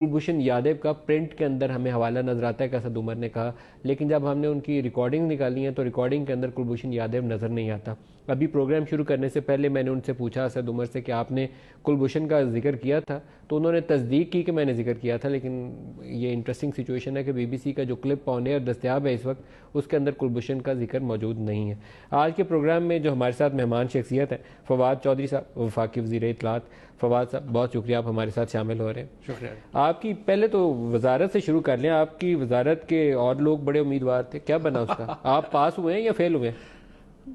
कुलभूषण यादव का प्रिंट के अंदर हमें हवाला नजर आता है कि असद उमर ने कहा, लेकिन जब हमने उनकी रिकॉर्डिंग निकाली है तो रिकॉर्डिंग के अंदर कुलभूषण यादव नजर नहीं आता। अभी प्रोग्राम शुरू करने से पहले मैंने उनसे पूछा असद उमर से कि आपने कुलभूषण का जिक्र किया था, तो उन्होंने तस्दीक की कि मैंने जिक्र किया था, लेकिन ये इंटरेस्टिंग सिचुएशन है कि BBC का जो क्लिप ऑन एयर दस्तियाब है इस वक्त उसके अंदर कुलभूषण का जिक्र मौजूद नहीं है। आज के प्रोग्राम में जो हमारे साथ मेहमान शख्सियत है फवाद चौधरी साहब, वफाकी वज़ीर इत्तलात। फवाद साहब बहुत शुक्रिया, आप हमारे साथ शामिल हो रहे हैं। शुक्रिया। आपकी पहले तो वजारत से शुरू कर लें, आपकी वजारत के और लोग बड़े उम्मीदवार थे, क्या बना उसका? आप पास हुए हैं या फेल हुए हैं?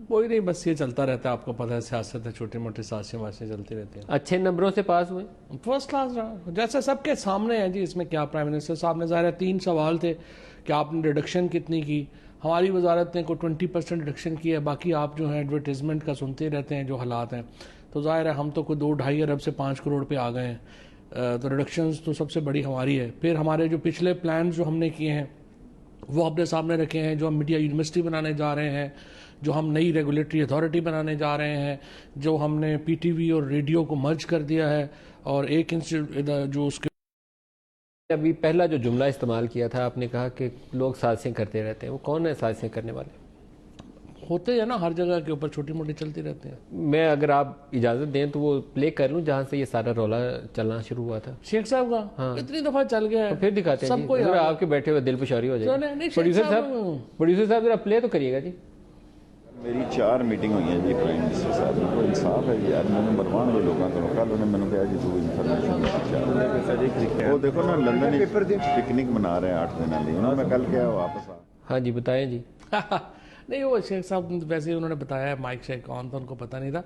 कोई नहीं, बस ये चलता रहता है, आपको पता है सियासत है, छोटी मोटी साजिशें वाजिशें चलती रहती हैं। अच्छे नंबरों से पास हुए? फर्स्ट क्लास रहा, जैसे सबके सामने है जी। इसमें क्या, प्राइम मिनिस्टर साहब ने ज़ाहिर है 3 सवाल थे कि आपने रिडक्शन कितनी की। हमारी वजारत ने को 20% रिडक्शन की है, बाकी आप जो है एडवर्टीजमेंट का सुनते रहते हैं जो हालात हैं। तो ज़ाहिर है हम तो कोई 2-2.5 अरब से 5 करोड़ पे आ गए हैं। तो रिडक्शंस तो सबसे बड़ी हमारी है। फिर हमारे जो पिछले प्लान जो हमने किए हैं वो अपने सामने रखे हैं, जो हम मीडिया यूनिवर्सिटी बनाने जा रहे हैं, जो हम नई रेगुलेटरी अथॉरिटी बनाने जा रहे हैं, जो हमने PTV और रेडियो को मर्ज कर दिया है और एक इंस्टीट्यूट जो उसके अभी पहला जो जुमला इस्तेमाल किया था आपने कहा कि लोग साजिशें करते रहते हैं, वो कौन है साजिशें करने वाले? होते हैं ना, हर जगह के ऊपर छोटी मोटी चलती रहती हैं। मैं अगर आप इजाज़त दें तो वो प्ले कर लूँ जहाँ से ये सारा रौला चलना शुरू हुआ था। शेख साहब का हाँ। इतनी दफा चल गया है तो फिर दिखाते हैं सबको। अगर आपके बैठे हुए दिल पेशारी हो जाए। प्रोड्यूसर साहब जरा प्ले तो करिएगा जी। मेरी 4 मीटिंग हुई है जी प्राइम मिनिस्टर साहब को इंसाफ है जी यार, मैंने मरवान जो लोगों को कल उन्हें मैंने कहा जी तू इन्फॉर्मेशन वो देखो ना लंदन पिकनिक मना रहे हैं 8 दिन वाली, उन्होंने मैं कल क्या वापस आ। हाँ जी बताएं जी। नहीं, वो शेख साहब वैसे ही उन्होंने बताया, माइक शेख ऑन था, उनको पता नहीं था।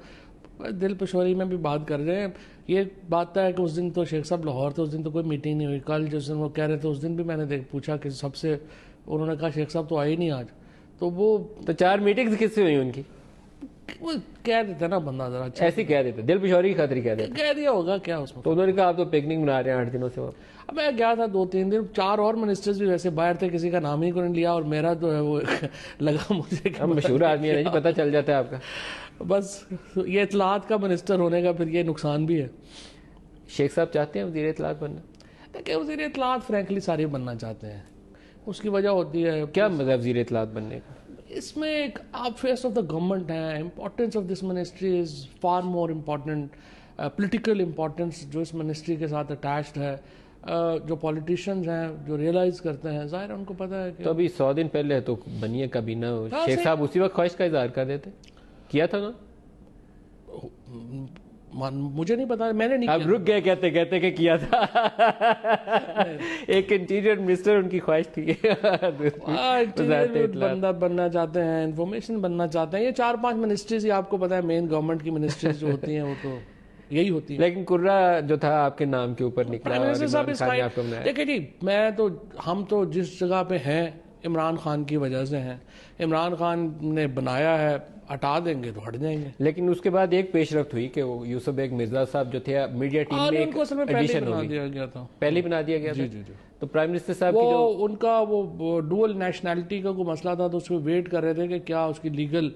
दिल पेशोरी में भी बात कर रहे हैं। ये बात है कि उस दिन तो शेख साहब लाहौर थे, उस दिन तो कोई मीटिंग नहीं हुई। कल जिस दिन वो कह रहे थे उस दिन भी मैंने पूछा कि सबसे, उन्होंने कहा शेख साहब तो आए नहीं आज। तो वो तो 4 मीटिंग्स किससे हुई उनकी? वो कह देते ना बंदा जरा ऐसे कह देते, दिल पेशोरी की खातिर कह देते। कह दिया होगा क्या उसमें। तो उन्होंने कहा आप तो पिकनिक मना रहे हैं 8 दिनों से। अब मैं गया था 2-3 दिन, 4 और मिनिस्टर्स भी वैसे बाहर थे, किसी का नाम ही को नहीं लिया और मेरा जो है वो लगा मुझे हम मशहूर आदमी है जी, पता चल जाता है आपका। बस ये इतलात का मिनिस्टर होने का फिर ये नुकसान भी है। शेख साहब चाहते हैं वज़ीर इत्तलात बनना? देखिए वज़ीर इत्तलात फ्रैंकली सारे बनना चाहते हैं, उसकी वजह होती है। क्या मतलब वज़ीर इत्तलात बनने का? इसमें एक आप फेस ऑफ द गवर्नमेंट है, importance of this ministry is far more important. Political importance जो इस मिनिस्ट्री के साथ अटैच्ड है, जो पॉलिटिशियंस हैं जो रियलाइज़ करते हैं, ज़ाहिर उनको पता है कि तो अभी 100 दिन पहले तो बनिए काबीना, शेख साहब उसी वक्त ख्वाहिश का इजहार कर देते, किया था ना? मुझे नहीं पता, मैंने नहीं अब रुक गए कहते कहते कि किया था। एक इंटीरियर मिनिस्टर उनकी ख्वाहिश थी। बंदा बनना चाहते हैं, इंफॉर्मेशन बनना चाहते हैं। ये 4-5 मिनिस्ट्रीज ही आपको पता है, मेन गवर्नमेंट की मिनिस्ट्रीज जो होती हैं वो तो यही होती है। लेकिन कुर्रा जो था आपके नाम के ऊपर निकला। देखिए जी, मैं तो हम तो जिस जगह पे हैं इमरान खान की वजह से हैं। इमरान खान ने बनाया है, हटा देंगे तो हट जाएंगे। लेकिन उसके बाद एक पेशरफ्त हुई कि वो यूसुफ बेग मिर्जा साहब जो थे मीडिया टीम में एक एडिशन हो गया था, पहले बना दिया गया था। जी। तो प्राइम मिनिस्टर साहब वो उनका वो डुअल नेशनैलिटी का कोई मसला था, तो उसको वेट कर रहे थे कि क्या उसकी लीगल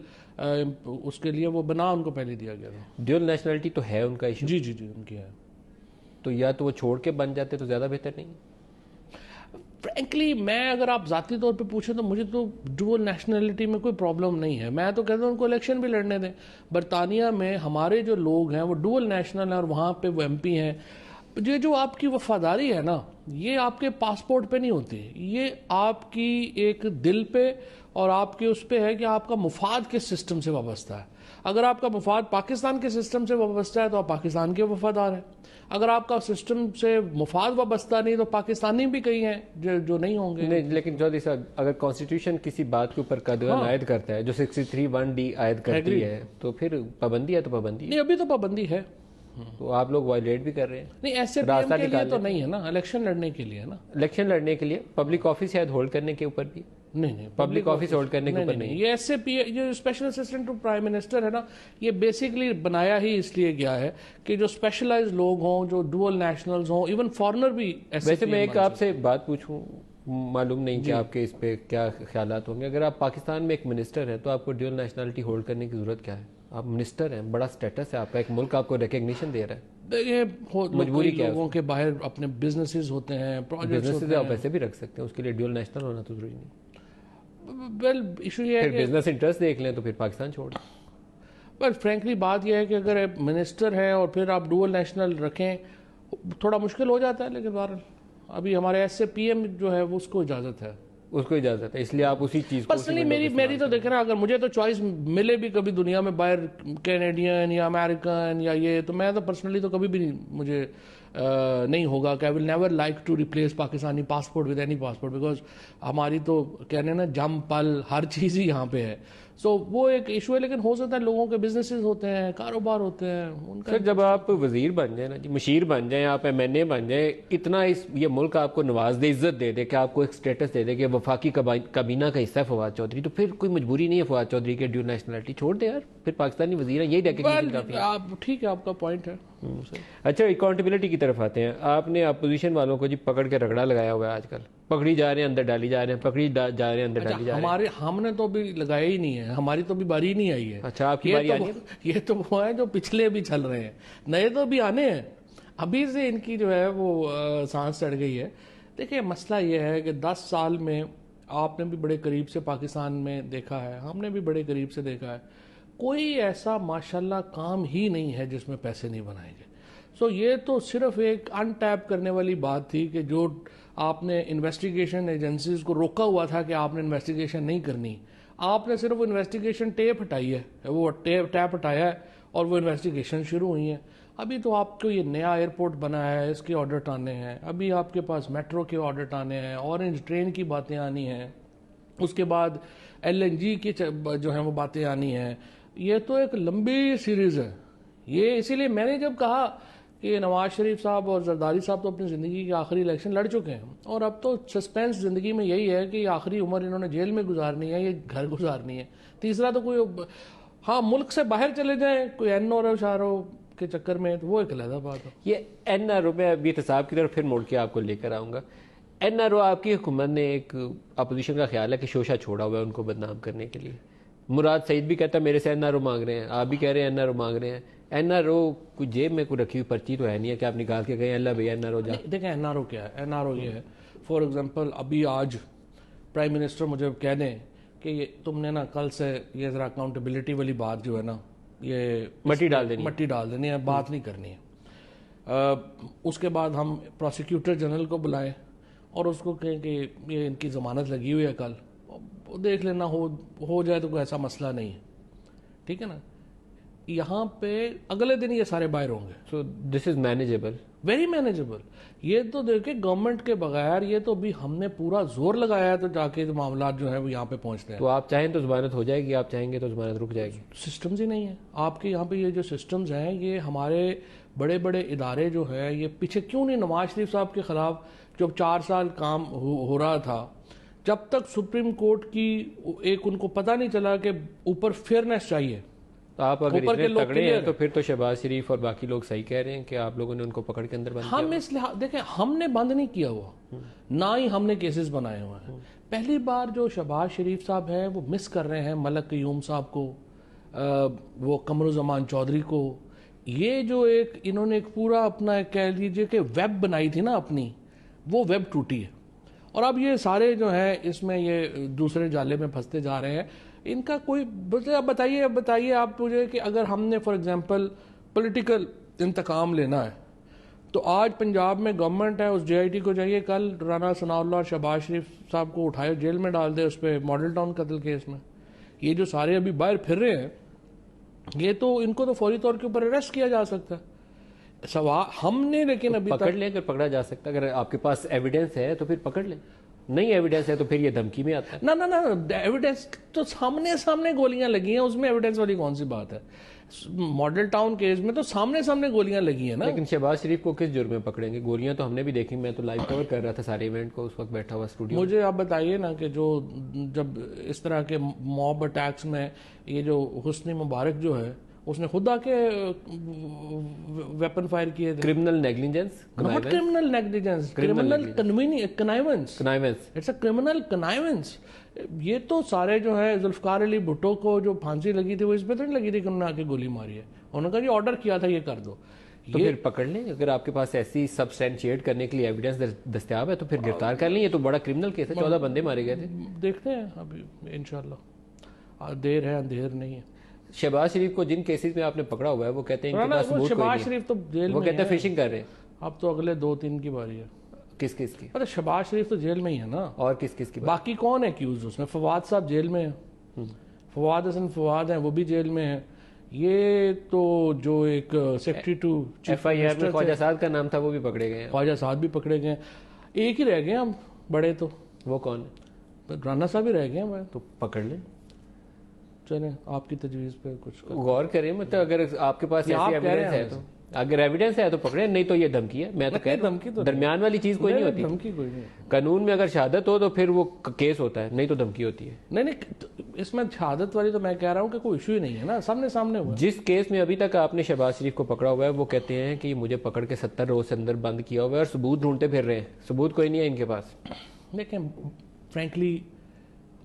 उसके लिए वो बना उनको पहले दिया गया था। ड्यूअल नेशनैलिटी तो है उनका इशू? जी उनकी है। तो या तो वो छोड़ के बन जाते तो ज़्यादा बेहतर नहीं? फ्रैंकली मैं अगर आप ज़ाती तौर पे पूछें तो मुझे तो डुअल नेशनैलिटी में कोई प्रॉब्लम नहीं है। मैं तो कहता हूँ उनको इलेक्शन भी लड़ने दें। बरतानिया में हमारे जो लोग हैं वो डुअल नेशनल हैं और वहाँ पे वो MP हैं। ये जो आपकी वफादारी है ना, ये आपके पासपोर्ट पे नहीं होती, ये आपकी एक दिल पे और आपके उस पे है कि आपका मुफाद किस सिस्टम से वाबस्ता है। अगर आपका मुफाद पाकिस्तान के सिस्टम से वाबस्ता है तो आप पाकिस्तान के वफादार हैं। अगर आपका सिस्टम से मुफाद वाबस्ता नहीं तो पाकिस्तानी भी कई हैं जो नहीं होंगे। नहीं, लेकिन चौधरी साहब अगर कॉन्स्टिट्यूशन किसी बात के ऊपर कदगन आयद करता है, जो 63(1)D आयद करती है, तो फिर पाबंदी है तो पाबंदी है। नहीं, अभी तो पाबंदी है, तो आप लोग वायलेट भी कर रहे हैं। नहीं, ऐसे रास्ता के लिए तो नहीं है ना, इलेक्शन लड़ने के लिए है ना। इलेक्शन लड़ने के लिए पब्लिक ऑफिस शायद होल्ड करने के ऊपर भी नहीं, पब्लिक ऑफिस होल्ड करने के ऊपर नहीं। ये SAP जो special assistant to prime minister है ना, ये बेसिकली बनाया ही इसलिए गया है कि जो स्पेशलाइज्ड लोग हों, जो डुअल नेशनल्स हों, इवन फॉरेनर भी। वैसे मैं एक आपसे बात पूछूं, मालूम नहीं कि आपके इस पे क्या ख्यालात होंगे। अगर आप पाकिस्तान में एक मिनिस्टर हैं तो आपको ड्यूअल नेशनलिटी होल्ड करने की जरूरत क्या है? आप मिनिस्टर हैं, बड़ा स्टेटस है आपका, एक मुल्क आपको रिकग्निशन दे रहा है। देखिए मजबूरी क्या है लोगों के बाहर अपने बिजनेसेस होते हैं, प्रोजेक्ट्स बिजनेस होते से आप हैं। वैसे भी रख सकते हैं, उसके लिए ड्यूल नेशनल होना तो जरूरी नहीं। वेल इशू ये है फिर कि बिजनेस इंटरेस्ट देख लें तो फिर पाकिस्तान छोड़ दें। पर फ्रेंकली बात यह है कि अगर मिनिस्टर है और फिर आप डुअल नेशनल रखें, थोड़ा मुश्किल हो जाता है। लेकिन बहरहाल अभी हमारे ऐसे पीएम जो है वो उसको इजाज़त है, उसको इजाजत है, इसलिए आप उसी चीज को पर्सनली मेरी तो देख रहे हैं, अगर मुझे तो चॉइस मिले भी कभी दुनिया में बाहर, कैनेडियन या अमेरिकन या ये, तो मैं तो पर्सनली तो कभी भी नहीं, मुझे नहीं होगा कि I will never like to replace Pakistani passport with any passport, because हमारी तो कहने ना जम पल हर चीज़ ही यहाँ पे है। सो वो एक इशू है। लेकिन हो सकता है लोगों के बिजनेसेस होते हैं, कारोबार होते हैं उनका। सर जब आप वजीर बन जाए ना जी, मशीर बन जाए, आप एमएनए बन जाए, इतना ये मुल्क आपको नवाज दे, इज्जत दे दे कि आपको एक स्टेटस दे दे कि वफाकी काबीना का हिस्सा है फवाद चौधरी, तो फिर कोई मजबूरी नहीं है फवाद चौधरी के ड्यूल नेशनलिटी छोड़ दे यार, फिर पाकिस्तानी वजीर है, यही रिकग्निशन काफी है। आप ठीक है, आपका पॉइंट है। अच्छा, अकाउंटेबिलिटी की तरफ आते हैं। आपने अपोजिशन वालों को जी पकड़ के रगड़ा लगाया हुआ है आजकल, पकड़ी जा रहे हैं अंदर डाली जा रहे हैं, जा रहे हैं अंदर डाली जा रहे हैं। हमने तो अभी लगाया ही नहीं है, हमारी तो अभी बारी नहीं आई है। अच्छा, आपकी बारी आनी है? ये तो वो है जो पिछले भी चल रहे हैं, नए तो भी आने हैं। अभी से इनकी जो है वो सांस चढ़ गई है। देखिए मसला ये है कि 10 साल में आपने भी बड़े करीब से पाकिस्तान में देखा है, हमने भी बड़े करीब से देखा है, कोई ऐसा माशाल्लाह काम ही नहीं है जिसमें पैसे नहीं बनाएंगे। सो ये तो सिर्फ एक अनटैप करने वाली बात थी कि जो आपने इन्वेस्टिगेशन एजेंसीज को रोका हुआ था कि आपने इन्वेस्टिगेशन नहीं करनी, आपने सिर्फ वो इन्वेस्टिगेशन टेप हटाई है, वो टैप हटाया है और वो इन्वेस्टिगेशन शुरू हुई है। अभी तो आपको ये नया एयरपोर्ट बना है, इसके ऑडिट आने हैं, अभी आपके पास मेट्रो के ऑडिट आने हैं, ऑरेंज ट्रेन की बातें आनी हैं, उसके बाद LNG की जो है वो बातें आनी हैं। ये तो एक लंबी सीरीज है ये। इसीलिए मैंने जब कहा कि नवाज शरीफ साहब और जरदारी साहब तो अपनी ज़िंदगी के आखिरी इलेक्शन लड़ चुके हैं और अब तो सस्पेंस ज़िंदगी में यही है कि आखिरी उम्र इन्होंने जेल में गुजारनी है, ये घर गुजारनी है। तीसरा तो कोई, हाँ मुल्क से बाहर चले जाएं कोई NRO शारो के चक्कर में, तो वो एक अलग बात है। ये NRO में अभी एहतसाब की तरफ फिर मुड़ के आपको लेकर आऊँगा। NRO आपकी हुकूमत ने, एक अपोजिशन का ख्याल है कि शोशा छोड़ा हुआ है उनको बदनाम करने के लिए। मुराद सईद भी कहता है मेरे से NRO मांग रहे हैं, आप भी कह रहे हैं NRO मांग रहे हैं। NRO कोई जेब में कोई रखी हुई पर्ची तो है नहीं है कि आप निकाल के गए अल्लाह भैया NRO जा। देखें NRO क्या है, NRO ये है, फॉर एग्जांपल अभी आज प्राइम मिनिस्टर मुझे कह दें कि ये तुमने ना कल से ये ज़रा अकाउंटेबिलिटी वाली बात जो है ना, ये मट्टी डाल देनी है, बात नहीं करनी है। उसके बाद हम प्रोसिक्यूटर जनरल को बुलाएं और उसको कहें कि ये इनकी ज़मानत लगी हुई है, कल देख लेना, हो जाए तो कोई ऐसा मसला नहीं है, ठीक है ना। यहाँ पे अगले दिन ये सारे बाहर होंगे। So this is manageable, very manageable. ये तो देखिए गवर्नमेंट के बगैर, ये तो भी हमने पूरा जोर लगाया है तो जाके जो मामला जो है वो यहाँ पे पहुँचते हैं। तो आप चाहें तो जमानत हो जाएगी, आप चाहेंगे तो जमानत रुक जाएगी। सिस्टम्स ही नहीं है आपके यहाँ पे। ये जो सिस्टम्स हैं, ये हमारे बड़े बड़े इदारे जो है, ये पीछे क्यों नहीं नवाज शरीफ साहब के खिलाफ जब 4 साल काम हो रहा था, जब तक सुप्रीम कोर्ट की एक उनको पता नहीं चला कि ऊपर फेयरनेस चाहिए। तो आप अगर ऊपर के इतने लोग तगड़े हैं clear तो फिर तो शहबाज शरीफ और बाकी लोग सही कह रहे हैं कि आप लोगों ने उनको पकड़ के अंदर बंद किया। हम इसलिए देखें, हमने बंद नहीं किया हुआ, ना ही हमने केसेस बनाए हुए हैं। पहली बार जो शहबाज शरीफ साहब हैं वो मिस कर रहे हैं मलक क़य्यूम साहब को, वो कमरुज़्ज़मान चौधरी को। ये जो एक इन्होंने एक पूरा अपना कह लीजिए कि वेब बनाई थी ना अपनी, वो वेब टूटी है और अब ये सारे जो हैं इसमें ये दूसरे जाले में फंसते जा रहे हैं। इनका कोई बताइए आप मुझे कि अगर हमने फॉर एग्जांपल पॉलिटिकल इंतकाम लेना है तो आज पंजाब में गवर्नमेंट है, उस JIT को चाहिए कल राना सनाउल्लाह और शहबाज शरीफ साहब को उठाए जेल में डाल दे उस पर मॉडल टाउन कत्ल केस में। ये जो सारे अभी बाहर फिर रहे हैं, ये तो इनको तो फौरी तौर के ऊपर अरेस्ट किया जा सकता है। सवाल हमने लेकिन अभी पकड़ लें, अगर पकड़ा जा सकता है, अगर आपके पास एविडेंस है तो फिर पकड़ लें, नहीं एविडेंस है तो फिर ये धमकी में आता है। ना एविडेंस तो सामने गोलियां लगी हैं, उसमें एविडेंस वाली कौन सी बात है। मॉडल टाउन केस में तो सामने गोलियां लगी हैं ना। लेकिन शहबाज शरीफ को किस जुर्म में पकड़ेंगे? गोलियां तो हमने भी देखी, मैं तो लाइव कवर कर रहा था सारे इवेंट को, उस वक्त बैठा हुआ स्टूडियो। मुझे आप बताइए ना कि जो जब इस तरह के मॉब अटैक्स में ये जो हुस्नी मुबारक जो है उसने खुद आके वेपन फायर किए थे। Criminal negligence, not criminal negligence, criminal connivance, it's a criminal connivance. ये तो सारे जो है जुल्फकार अली भुट्टो को जो फांसी लगी थी वो इस पे तो नहीं लगी थी कि उन्होंने आके गोली मारी है, उन्होंने कहा जी ऑर्डर किया था ये कर दो। तो फिर पकड़ लें, अगर आपके पास ऐसी सब्सटेंशिएट करने के लिए एविडेंस दस्तयाब है तो फिर गिरफ्तार कर लें। ये तो बड़ा क्रिमिनल केस है, 14 बंदे मारे गए थे। देखते हैं अभी इंशाल्लाह, देर है अंधेर नहीं है। शहबाज शरीफ को जिन केसेस में आपने पकड़ा हुआ है वो कहते हैं इनके पास सबूत कोई शहबाज नहीं शरीफ तो जेल वो में कहते हैं है। फिशिंग कर रहे हैं। अब तो अगले 2-3 की बारी है। किस किस की? अरे शहबाज शरीफ तो जेल में ही है ना। और किस किस की बात? बाकी कौन है एक्यूज उसमें? फवाद साहब जेल में है, फवाद हसन फवाद हैं, वो भी जेल में है। ये तो जो एक सेक्रेटरी टू FIR में ख्वाजा साद का नाम था वो भी पकड़े गए हैं। ख्वाजा साहब भी पकड़े गए। एक ही रह गए हम बड़े, तो वो कौन है? राना साहब ही रह गए हैं। तो पकड़ लें। चलें आपकी तजवीज़ पे कुछ गौर करें, मतलब अगर आपके पास आप ऐसी कह रहे एविडेंस हैं है तो, अगर एविडेंस है तो पकड़े, नहीं तो ये धमकी है। मैं तो कह रहा धमकी तो हूं दरमियान वाली चीज कोई नहीं होती। धमकी कोई नहीं। कानून में अगर शहादत हो तो फिर वो केस होता है, नहीं तो धमकी होती है। नहीं, इसमें शहादत वाली तो मैं कह रहा हूँ कि कोई इशू ही नहीं है ना, सामने हुआ। जिस केस में अभी तक आपने शहबाज शरीफ को पकड़ा हुआ है वो कहते हैं कि मुझे पकड़ के 70 रोज से अंदर बंद किया हुआ है और सबूत ढूंढते फिर रहे हैं। सबूत कोई नहीं है इनके पास। लेकिन फ्रैंकली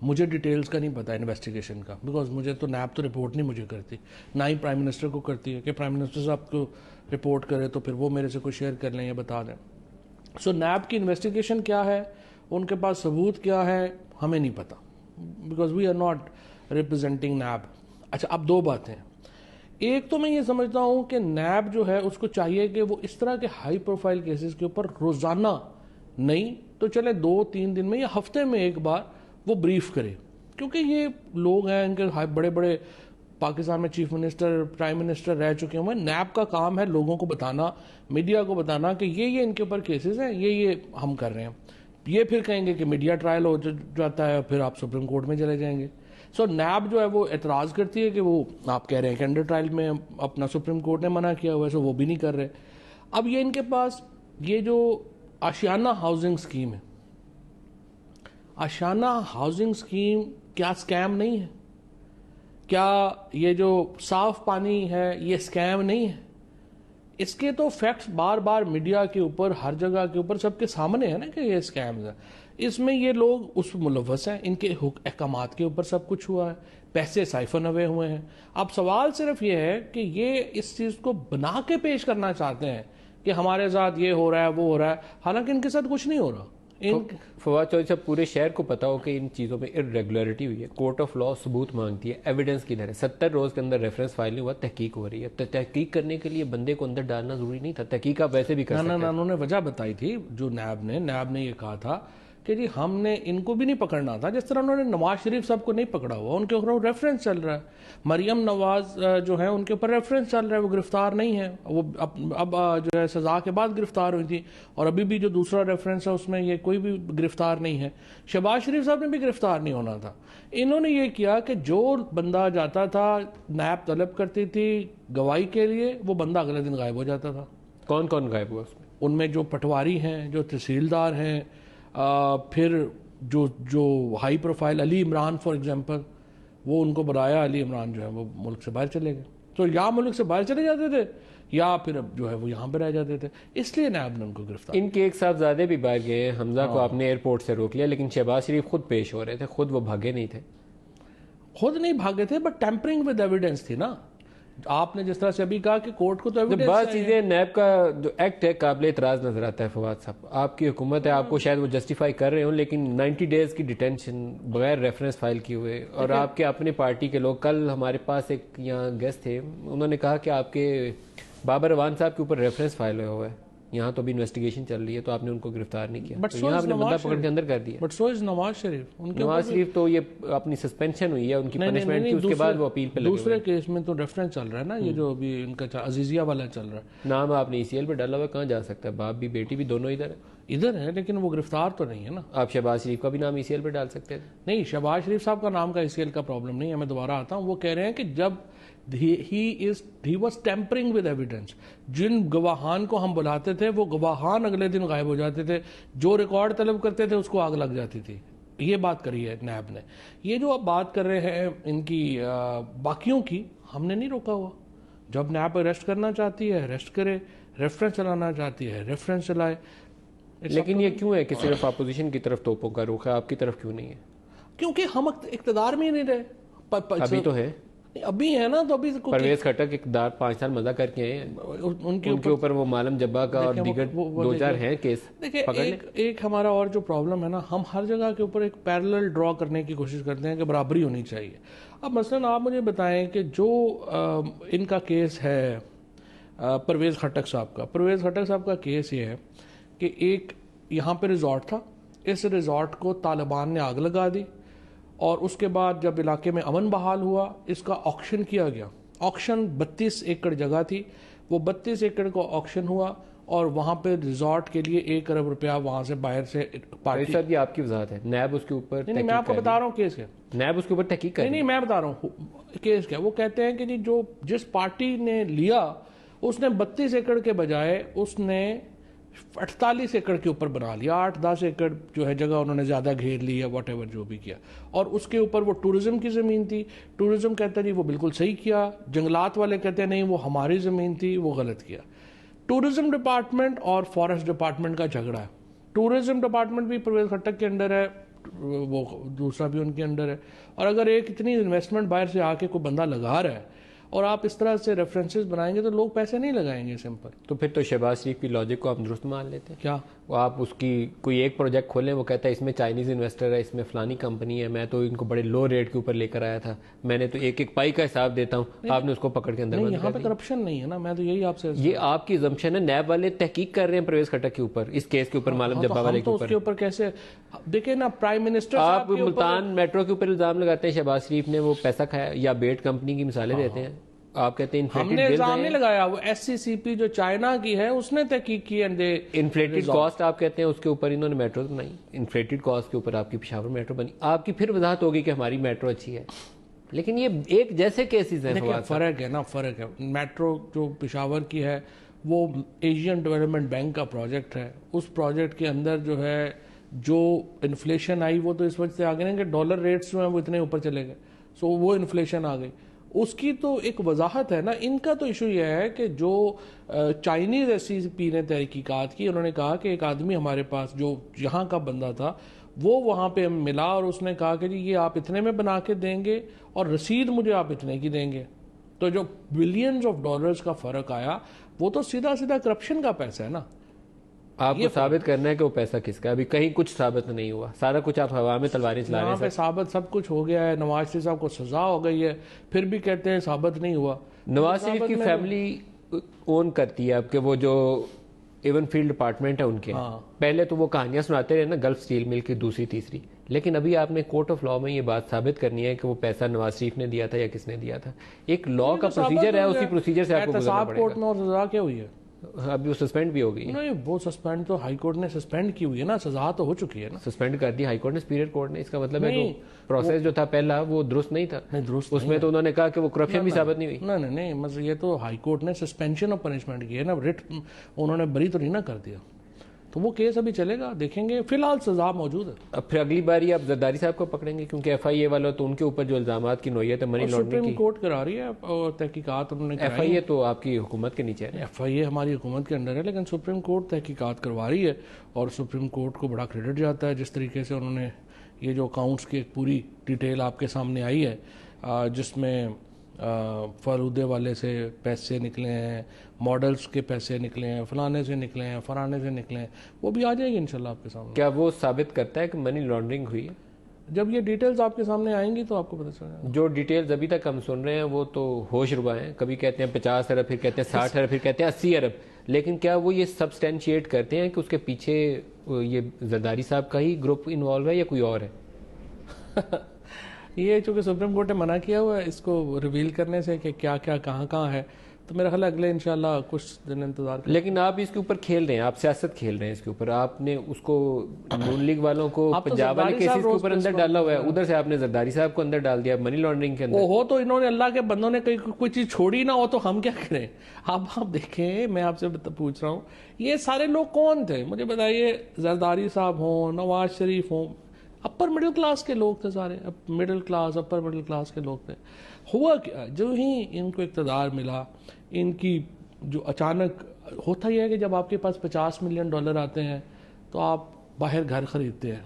मुझे डिटेल्स का नहीं पता इन्वेस्टिगेशन का, बिकॉज मुझे तो नैब तो रिपोर्ट नहीं मुझे करती, ना ही प्राइम मिनिस्टर को करती है कि प्राइम मिनिस्टर साहब को रिपोर्ट करे तो फिर वो मेरे से कोई शेयर कर लें या बता दें। सो नैब की इन्वेस्टिगेशन क्या है, उनके पास सबूत क्या है, हमें नहीं पता, because we are not representing NAB. अच्छा, अब 2 बातें। एक तो मैं ये समझता हूँ कि नैब जो है उसको चाहिए कि वो इस तरह के हाई प्रोफाइल केसेस के ऊपर रोज़ाना नहीं तो चले 2-3 दिन में या हफ्ते में एक बार वो ब्रीफ करे, क्योंकि ये लोग हैं इनके बड़े बड़े पाकिस्तान में चीफ मिनिस्टर प्राइम मिनिस्टर रह चुके हुए। नैब का काम है लोगों को बताना, मीडिया को बताना कि ये इनके ऊपर केसेस हैं, ये हम कर रहे हैं। ये फिर कहेंगे कि मीडिया ट्रायल हो जाता है, फिर आप सुप्रीम कोर्ट में चले जाएंगे। सो नैब जो है वो एतराज़ करती है कि वो आप कह रहे हैं कि अंडर ट्रायल में अपना सुप्रीम कोर्ट ने मना किया हुआ है, सो वो भी नहीं कर रहे। अब ये इनके पास ये जो आशियाना हाउसिंग स्कीम है, आशियाना हाउसिंग स्कीम क्या स्कैम नहीं है? क्या ये जो साफ पानी है ये स्कैम नहीं है? इसके तो फैक्ट्स बार बार मीडिया के ऊपर, हर जगह के ऊपर सबके सामने है ना कि ये स्कैम्स है। इसमें ये लोग उस मुलव्वस हैं, इनके अहकामात के ऊपर सब कुछ हुआ है, पैसे साइफन अवे हुए हैं। अब सवाल सिर्फ ये है कि ये इस चीज़ को बना के पेश करना चाहते हैं कि हमारे साथ ये हो रहा है, वो हो रहा है, हालांकि इनके साथ कुछ नहीं हो रहा। फवाद चौधरी साहब, पूरे शहर को पता हो कि इन चीज़ों में इरेगुलरिटी हुई है, कोर्ट ऑफ लॉ सबूत मांगती है, एविडेंस किधर है? 70 रोज के अंदर रेफरेंस फाइल नहीं हुआ, तहकीक हो रही है। तो तहकीक करने के लिए बंदे को अंदर डालना जरूरी नहीं था, तहकीक आप वैसे भी कर सकते हैं। उन्होंने वजह बताई थी जो नैब ने ये कहा था कि जी हमने इनको भी नहीं पकड़ना था, जिस तरह उन्होंने नवाज शरीफ साहब को नहीं पकड़ा हुआ, उनके ऊपर रेफरेंस चल रहा है। मरियम नवाज जो है उनके ऊपर रेफरेंस चल रहा है, वो गिरफ्तार नहीं है, वो अब जो है सजा के बाद गिरफ्तार हुई थी, और अभी भी जो दूसरा रेफरेंस है उसमें ये कोई भी गिरफ्तार नहीं है। शहबाज शरीफ साहब ने भी गिरफ्तार नहीं होना था। इन्होंने ये किया कि जो बंदा जाता था, नैब तलब करती थी गवाही के लिए, वो बंदा अगले दिन गायब हो जाता था। कौन कौन गायब हुआ उसमें? उनमें जो पटवारी हैं, जो तहसीलदार हैं, फिर जो high profile Ali Imran for example, वो उनको बुलाया, अली इमरान जो है वो मुल्क से बाहर चले गए। तो या मुल्क से बाहर चले जाते थे या फिर अब जो है वो यहाँ पे रह जाते थे, इसलिए नैब ने उनको गिरफ्तार। इनके एक साहबजादे भी बाहर गए, हमजा को आपने एयरपोर्ट से रोक लिया, लेकिन शहबाज शरीफ खुद पेश हो रहे थे, खुद वो भागे नहीं थे। खुद नहीं भागे थे, बट टेम्परिंग विद एविडेंस थी ना। आपने जिस तरह से अभी कहा कि कोर्ट को तो बहुत चीजें, नैब का जो एक्ट है काबिल इतराज नजर आता है। फवाद साहब, आपकी हुकूमत है, आपको शायद वो जस्टिफाई कर रहे हो, लेकिन 90 डेज की डिटेंशन बगैर रेफरेंस फाइल किए हुए, और आपके अपने पार्टी के लोग, कल हमारे पास एक यहाँ गेस्ट थे, उन्होंने कहा कि आपके बाबर अवान साहब के ऊपर रेफरेंस फाइल हुआ है, यहाँ तो अभी इन्वेस्टिगेशन चल रही है, तो आपने उनको गिरफ्तार नहीं किया, तो यहाँ आपने बंदा पकड़ के अंदर कर दिया। But so is Nawaz Sharif, Nawaz Sharif तो ये अपनी सस्पेंशन हुई है उनकी पनिशमेंट की, उसके बाद वो अपील पे लगे। दूसरे केस में तो रेफरेंस चल रहा है ना, ये जो अभी इनका अजीजिया वाला चल रहा है। नाम आपने ECL पे डाला हुआ, कहाँ जा सकता है? बाप भी बेटी भी दोनों इधर है, लेकिन वो गिरफ्तार तो नहीं है ना। आप शहबाज शरीफ का भी नाम ECL पे डाल सकते हैं। नहीं, शहबाज शरीफ साहब का नाम का ECL का प्रॉब्लम नहीं है। मैं दोबारा आता हूँ, वो कह रहे हैं कि जब he was tampering with evidence, जिन गवाहान को हम बुलाते थे वो गवाहान अगले दिन गायब हो जाते थे, जो रिकॉर्ड तलब करते थे उसको आग लग जाती थी। ये बात करी है नैब ने। ये जो आप बात कर रहे हैं इनकी बाकियों की, हमने नहीं रोका हुआ। जब नैब अरेस्ट करना चाहती है अरेस्ट करे, रेफरेंस चलाना चाहती है रेफरेंस चलाए। लेकिन ये क्यों है कि सिर्फ अपोजिशन की तरफ तोपों का रुख है, आपकी तरफ क्यों नहीं है? क्योंकि हम इक़्तिदार में ही नहीं रहे। अभी तो है। अभी है ना, तो अभी परवेज खटक इकदार 5 साल मजा करके आए हैं, उनके ऊपर वो मालम जब्बा का और दीगर 2-4 हैं केस। देखिए एक हमारा और जो प्रॉब्लम है ना, हम हर जगह के ऊपर एक पैरेलल ड्रॉ करने की कोशिश करते हैं कि बराबरी होनी चाहिए। अब मसलन आप मुझे बताएं कि जो इनका केस है परवेज़ खटक साहब का केस ये है कि एक यहाँ पे रिजॉर्ट था, इस रिजॉर्ट को तालिबान ने आग लगा दी और उसके बाद जब इलाके में अमन बहाल हुआ, इसका ऑक्शन किया गया। ऑक्शन 32 एकड़ जगह थी, वो 32 एकड़ का ऑक्शन हुआ और वहाँ पे रिजॉर्ट के लिए 1 अरब रुपया वहाँ से बाहर से पार्टी। सर ये आपकी वजाहत है, नैब उसके ऊपर नहीं, मैं आपको बता रहा हूँ केस क्या, नैब उसके ऊपर तहकीक कर नहीं मैं बता रहा हूँ केस क्या। वो कहते हैं कि जी जो जिस पार्टी ने लिया उसने 32 एकड़ के बजाय उसने 48 एकड़ के ऊपर बना लिया, 8-10 एकड़ जो है जगह उन्होंने ज़्यादा घेर ली है, वॉट एवर जो भी किया। और उसके ऊपर वो टूरिज्म की ज़मीन थी, टूरिज्म कहता है जी वो बिल्कुल सही किया, जंगलात वाले कहते हैं नहीं वो हमारी ज़मीन थी, वो गलत किया। टूरिज्म डिपार्टमेंट और फॉरेस्ट डिपार्टमेंट का झगड़ा है। टूरिज्म डिपार्टमेंट भी परवेज़ खट्टक के अंडर है, वो दूसरा भी उनके अंडर है। और अगर एक इतनी इन्वेस्टमेंट बाहर से आके कोई बंदा लगा रहा है और आप इस तरह से रेफरेंसेस बनाएंगे तो लोग पैसे नहीं लगाएंगे सिंपल। तो फिर तो शहबाज शरीफ की लॉजिक को आप दुरुस्त मान लेते हैं क्या? वो आप उसकी कोई एक प्रोजेक्ट खोलें, वो कहता है इसमें चाइनीज़ इन्वेस्टर है, इसमें फलानी कंपनी है, मैं तो इनको बड़े लो रेट के ऊपर लेकर आया था, मैंने तो एक पाई का हिसाब देता हूँ, आपने उसको पकड़ के अंदर। यहाँ पे करप्शन नहीं है ना, मैं तो यही आपसे, ये आपकी अजम्पशन है। नैब वाले तहकीक कर रहे हैं परवेज खट्टक के ऊपर, इस केस के ऊपर, मालूम जब्बा वाले के ऊपर। उसके ऊपर कैसे देखिए ना, प्राइम मिनिस्टर आप मुल्तान मेट्रो के ऊपर इल्जाम लगाते हैं शहबाज शरीफ ने वो पैसा खाया, या बेट कंपनी की मिसालें देते हैं। आप कहते हैं हमने इल्जाम नहीं लगाया, वो SCCP जो चाइना की है उसने तहकीक की है। इन्फ्लेटेड कॉस्ट आप कहते हैं उसके ऊपर इन्होंने मेट्रो बनाई, इन्फ्लेटेड कॉस्ट के ऊपर आपकी पेशावर मेट्रो बनी। आपकी फिर वजाहत होगी कि हमारी मेट्रो अच्छी है, लेकिन ये एक जैसे केसेस हैं। फर्क है ना, फर्क है। मेट्रो जो पेशावर की है वो एशियन डेवलपमेंट बैंक का प्रोजेक्ट है, उस प्रोजेक्ट के अंदर जो है जो इन्फ्लेशन आई वो तो इस वजह से आ गई ना कि डॉलर रेट्स जो हैं वो इतने ऊपर चले गए, सो वो इन्फ्लेशन आ गई, उसकी तो एक वजाहत है ना। इनका तो इशू यह है कि जो चाइनीज़ SCCP ने तहकीकात की, उन्होंने कहा कि एक आदमी हमारे पास जो यहाँ का बंदा था वो वहाँ पे मिला और उसने कहा कि जी ये आप इतने में बना के देंगे और रसीद मुझे आप इतने की देंगे। तो जो बिलियंस ऑफ डॉलर्स का फ़र्क आया वो तो सीधा सीधा करप्शन का पैसा है ना। आपको साबित करना है कि वो पैसा किसका है, अभी कहीं कुछ साबित नहीं हुआ, सारा कुछ आप हवा में तलवारें चला रहे हैं। पे साबित सब कुछ हो गया है, नवाज शरीफ साहब को सजा हो गई है, फिर भी कहते हैं साबित नहीं हुआ। नवाज शरीफ की फैमिली ओन करती है आपके वो जो एवन फील्ड डिपार्टमेंट है उनके। पहले तो वो कहानियां सुनाते रहे ना, गल्फ स्टील मिल की दूसरी तीसरी, लेकिन अभी आपने कोर्ट ऑफ लॉ में ये बात साबित करनी है कि वो पैसा नवाज शरीफ ने दिया था या किसने दिया था। एक लॉ का प्रोसीजर है, उसी प्रोसीजर से आपको गुजरना पड़ेगा। कोर्ट में और सजा क्या हुई है? अभी वो सस्पेंड भी हो गई है। नहीं, वो सस्पेंड तो हाई कोर्ट ने सस्पेंड की हुई है ना, सजा तो हो चुकी है ना। सस्पेंड कर दी हाई कोर्ट ने, सुपीरियर कोर्ट ने। इसका मतलब है कि प्रोसेस जो था पहला वो दुरुस्त नहीं था। नहीं दुरुस्त, उसमें तो उन्होंने कहा कि वो करप्शन भी साबित नहीं हुई। नहीं नहीं, मतलब ये तो हाई कोर्ट ने सस्पेंशन ऑफ पनिशमेंट की है ना, रिट उन्होंने बरी तो नहीं ना कर दिया, तो वो केस अभी चलेगा, देखेंगे। फिलहाल सजा मौजूद है। अब फिर अगली बारी आप जरदारी साहब को पकड़ेंगे क्योंकि FIA वाला तो उनके ऊपर जो इल्जामात की नोयत है मनी लॉन्ड्रिंग की, सुप्रीम कोर्ट करा रही है और तहकीकात उन्होंने कराई। FIA तो आपकी हुकूमत के नीचे है। FIA हमारी हुकूमत के अंडर है, लेकिन सुप्रीम कोर्ट तहकीकात करवा रही है और सुप्रीम कोर्ट को बड़ा क्रेडिट जाता है जिस तरीके से उन्होंने ये जो अकाउंट्स की एक पूरी डिटेल आपके सामने आई है, जिसमें फलूदे वाले से पैसे निकले हैं, मॉडल्स के पैसे निकले हैं, फलाने से निकले हैं, फलाने से निकले हैं, वो भी आ जाएगी इंशाल्लाह आपके सामने। क्या वो साबित करता है कि मनी लॉन्ड्रिंग हुई है? जब ये डिटेल्स आपके सामने आएंगी तो आपको पता चलेगा। जो डिटेल्स अभी तक हम सुन रहे हैं वो तो होश रुबा हैं, कभी कहते हैं 50 अरब, फिर कहते हैं 60 अरब, फिर कहते हैं 80 अरब, लेकिन क्या वो ये सब्सटेंशिएट करते हैं कि उसके पीछे ये जरदारी साहब का ही ग्रुप इन्वॉल्व है या कोई और है? ये चूँकि सुप्रीम कोर्ट ने मना किया हुआ है इसको रिवील करने से कि क्या क्या कहाँ कहाँ है, तो मेरा ख्याल अगले इंशाल्लाह कुछ दिन इंतजार करें। लेकिन आप इसके ऊपर खेल रहे हैं, आप सियासत खेल रहे हैं इसके ऊपर। आपने उसको नून लीग वालों को पंजाब वाले केसेस के ऊपर अंदर डाला हुआ है, उधर से आपने जरदारी साहब को अंदर डाल दिया मनी लॉन्ड्रिंग के अंदर। हो तो इन्होंने अल्लाह के बंदों ने कोई चीज़ छोड़ी ना हो तो हम क्या करें। आप देखें, मैं आपसे पूछ रहा हूँ ये सारे लोग कौन थे मुझे बताइए। जरदारी साहब हों, नवाज शरीफ हों, अपर मिडिल क्लास के लोग थे सारे, middle class upper middle class के लोग थे। हुआ क्या, जो ही इनको इक़्तिदार मिला, इनकी जो अचानक होता ही है कि जब आपके पास $50 मिलियन आते हैं तो आप बाहर घर ख़रीदते हैं।